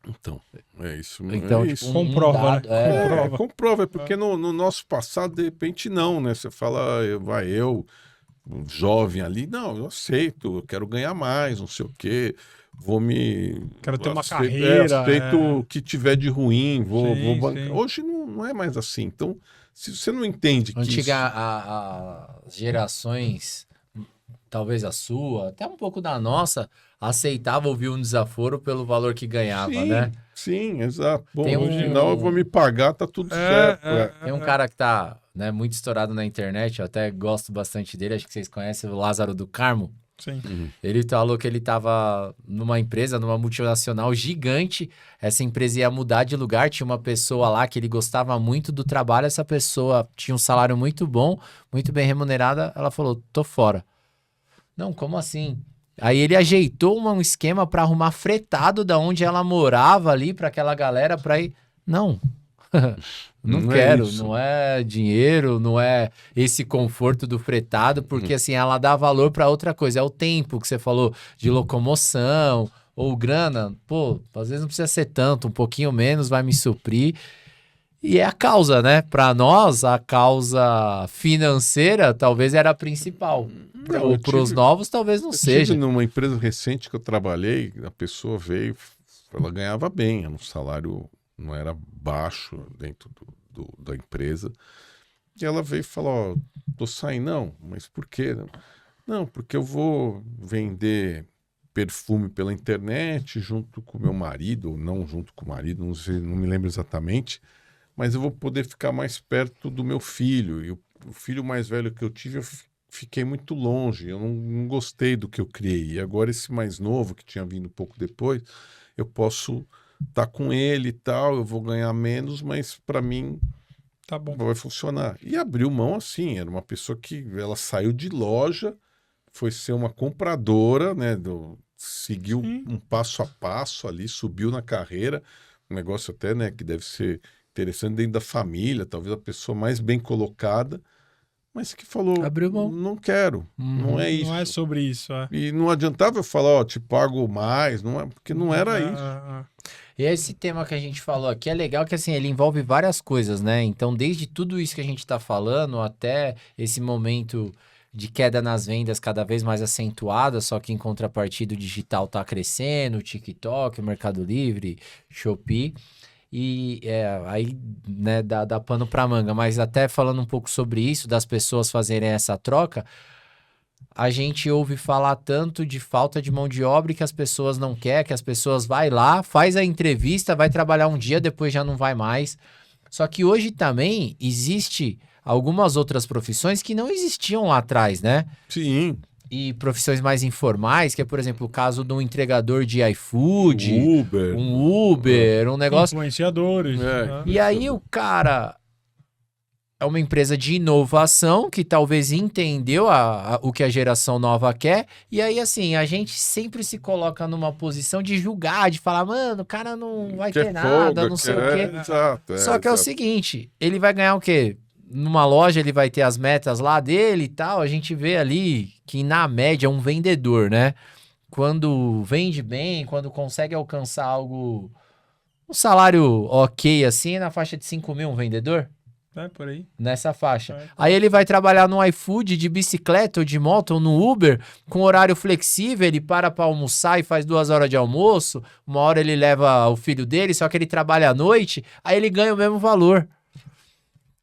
Então, é isso. Então, isso. Comprova, né? Comprova, porque no nosso passado, de repente, não, né? Você fala, eu, jovem ali, não, eu aceito, eu quero ganhar mais, não sei o quê, Quero ter uma carreira. Aceito o que tiver de ruim, vou bancar. Sim. Hoje não é mais assim. Então, se você não entende que as gerações, talvez a sua, até um pouco da nossa, aceitava ouvir um desaforo pelo valor que ganhava, né? Sim, exato. Bom, Tem no final eu vou me pagar, tá tudo certo. Tem um cara que tá né, muito estourado na internet, eu até gosto bastante dele, acho que vocês conhecem, o Lázaro do Carmo. Sim. Ele falou que ele estava numa empresa, numa multinacional gigante, essa empresa ia mudar de lugar, tinha uma pessoa lá que ele gostava muito do trabalho, essa pessoa tinha um salário muito bom, muito bem remunerada, ela falou, tô fora. Não, como assim? Aí ele ajeitou um esquema para arrumar fretado da onde ela morava ali para aquela galera para ir. Não. Não quero, não é dinheiro, não é esse conforto do fretado, porque assim, ela dá valor para outra coisa, é o tempo que você falou de locomoção ou grana, pô, às vezes não precisa ser tanto, um pouquinho menos vai me suprir. E é a causa, né? Para nós, a causa financeira talvez era a principal. Para os novos, talvez não seja. Numa empresa recente que eu trabalhei, a pessoa veio, ela ganhava bem, era um salário, não era baixo dentro da empresa. E ela veio e falou, ó, tô saindo. Não, mas por quê? Não, porque eu vou vender perfume pela internet junto com o meu marido, ou não junto com o marido, não sei, não me lembro exatamente, mas eu vou poder ficar mais perto do meu filho. E o filho mais velho que eu tive, eu fiquei muito longe, eu não gostei do que eu criei. E agora esse mais novo, que tinha vindo um pouco depois, eu posso estar com ele e tal, eu vou ganhar menos, mas para mim Tá bom. vai funcionar. E abriu mão assim, era uma pessoa que ela saiu de loja, foi ser uma compradora, né, seguiu um passo a passo ali, subiu na carreira, um negócio até, né, que deve ser interessante dentro da família, talvez a pessoa mais bem colocada, mas que falou, Abriu mão. Não quero, não é isso. Não é sobre isso, é. E não adiantava eu falar, ó, te pago mais, não é, porque não era isso. E esse tema que a gente falou aqui é legal que assim, ele envolve várias coisas, né? Então, desde tudo isso que a gente está falando até esse momento de queda nas vendas cada vez mais acentuada, só que em contrapartida o digital está crescendo, o TikTok, o Mercado Livre, Shopee. E aí, né, dá pano pra manga. Mas até falando um pouco sobre isso, das pessoas fazerem essa troca, a gente ouve falar tanto de falta de mão de obra que as pessoas não querem, que as pessoas vai lá, faz a entrevista, vai trabalhar um dia, depois já não vai mais. Só que hoje também existe algumas outras profissões que não existiam lá atrás, né? Sim. E profissões mais informais, que é, por exemplo, o caso de um entregador de iFood, um Uber, um negócio... Influenciadores. E aí o cara é uma empresa de inovação que talvez entendeu o que a geração nova quer, e aí assim, a gente sempre se coloca numa posição de julgar, de falar, mano, o cara não vai ter nada, não sei o quê. Exato, Só que é o seguinte, ele vai ganhar o quê? Numa loja ele vai ter as metas lá dele e tal, a gente vê ali que na média um vendedor, né? Quando vende bem, quando consegue alcançar algo, um salário ok assim, na faixa de 5 mil um vendedor. É, por aí. Nessa faixa. Aí ele vai trabalhar no iFood, de bicicleta ou de moto ou no Uber, com horário flexível, ele para almoçar e faz 2 horas de almoço, 1 hora ele leva o filho dele, só que ele trabalha à noite, aí ele ganha o mesmo valor.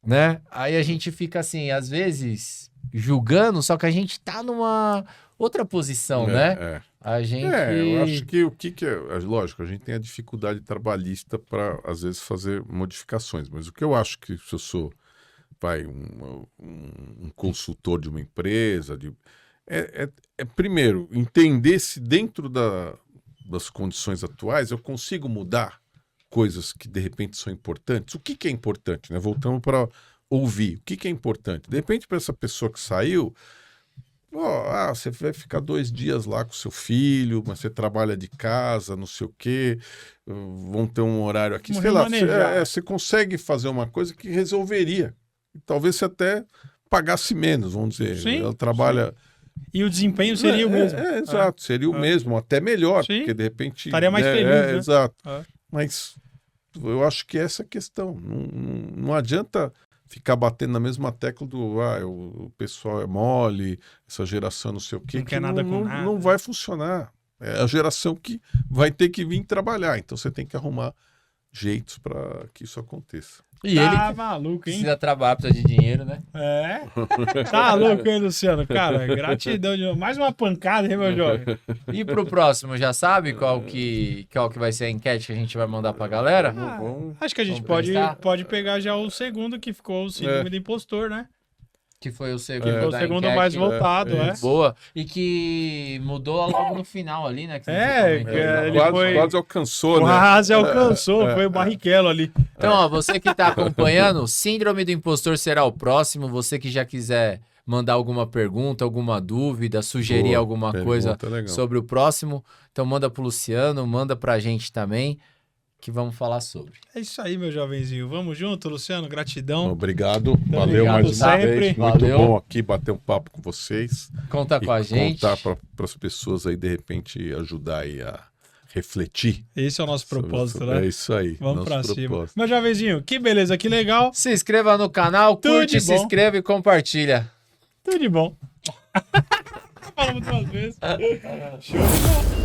Né? Aí a gente fica assim, às vezes, julgando, só que a gente tá numa outra posição, né? A gente... eu acho que o que é... Lógico, a gente tem a dificuldade trabalhista para, às vezes, fazer modificações, mas o que eu acho que se eu sou um consultor de uma empresa, primeiro, entender se dentro das condições atuais eu consigo mudar coisas que de repente são importantes. O que é importante, né? Voltamos para ouvir. O que é importante? De repente, para essa pessoa que saiu, você vai ficar 2 dias lá com seu filho, mas você trabalha de casa, não sei o quê, vão ter um horário aqui, sei lá, você consegue fazer uma coisa que resolveria. Talvez você até pagasse menos, vamos dizer. Sim, ela trabalha... Sim. E o desempenho seria o mesmo. Exato, seria o mesmo, até melhor, porque de repente... Estaria mais feliz, né? Exato. Mas eu acho que essa é a questão. Não adianta ficar batendo na mesma tecla do o pessoal é mole, essa geração não sei o quê. Não quer nada com nada. Não vai funcionar. É a geração que vai ter que vir trabalhar. Então você tem que arrumar jeitos para que isso aconteça. E Tá ele maluco, hein? precisa trabalhar, precisa de dinheiro, né? É? Tá louco, hein, Luciano? Cara, gratidão. Mais uma pancada, hein, meu jovem? E pro próximo, já sabe qual que vai ser a enquete que a gente vai mandar pra galera? Vamos- Acho que a gente Vamos prestar? pode pegar já o segundo, que ficou o síndrome do impostor, né? Que foi o segundo Que foi o da segundo enquete. mais votado, é é. isso. Boa. E que mudou logo no final ali, né? Que você É, comentou. ele quase, foi- quase alcançou, né? Quase alcançou, foi o Barrichello ali. Então, ó, você que tá acompanhando, Síndrome do Impostor será o próximo. Você que já quiser mandar alguma pergunta, alguma dúvida, sugerir Boa, alguma pergunta coisa legal. sobre o próximo, então manda pro Luciano, manda pra gente também, que vamos falar sobre. É isso aí, meu jovenzinho. Vamos junto, Luciano. Gratidão. Obrigado, valeu ligado mais uma sempre. vez. Muito Valeu. bom aqui bater um papo com vocês. Conta e com a gente. contar para as pessoas aí, de repente, ajudar aí a refletir. Esse é o nosso propósito, sobre- né? É isso aí. Vamos pra nosso cima. propósito. Meu jovenzinho, que beleza, que legal. Se inscreva no canal, Tudo curte, de se bom. inscreva e compartilha. Tudo de bom. Falamos duas vezes. Show de bola.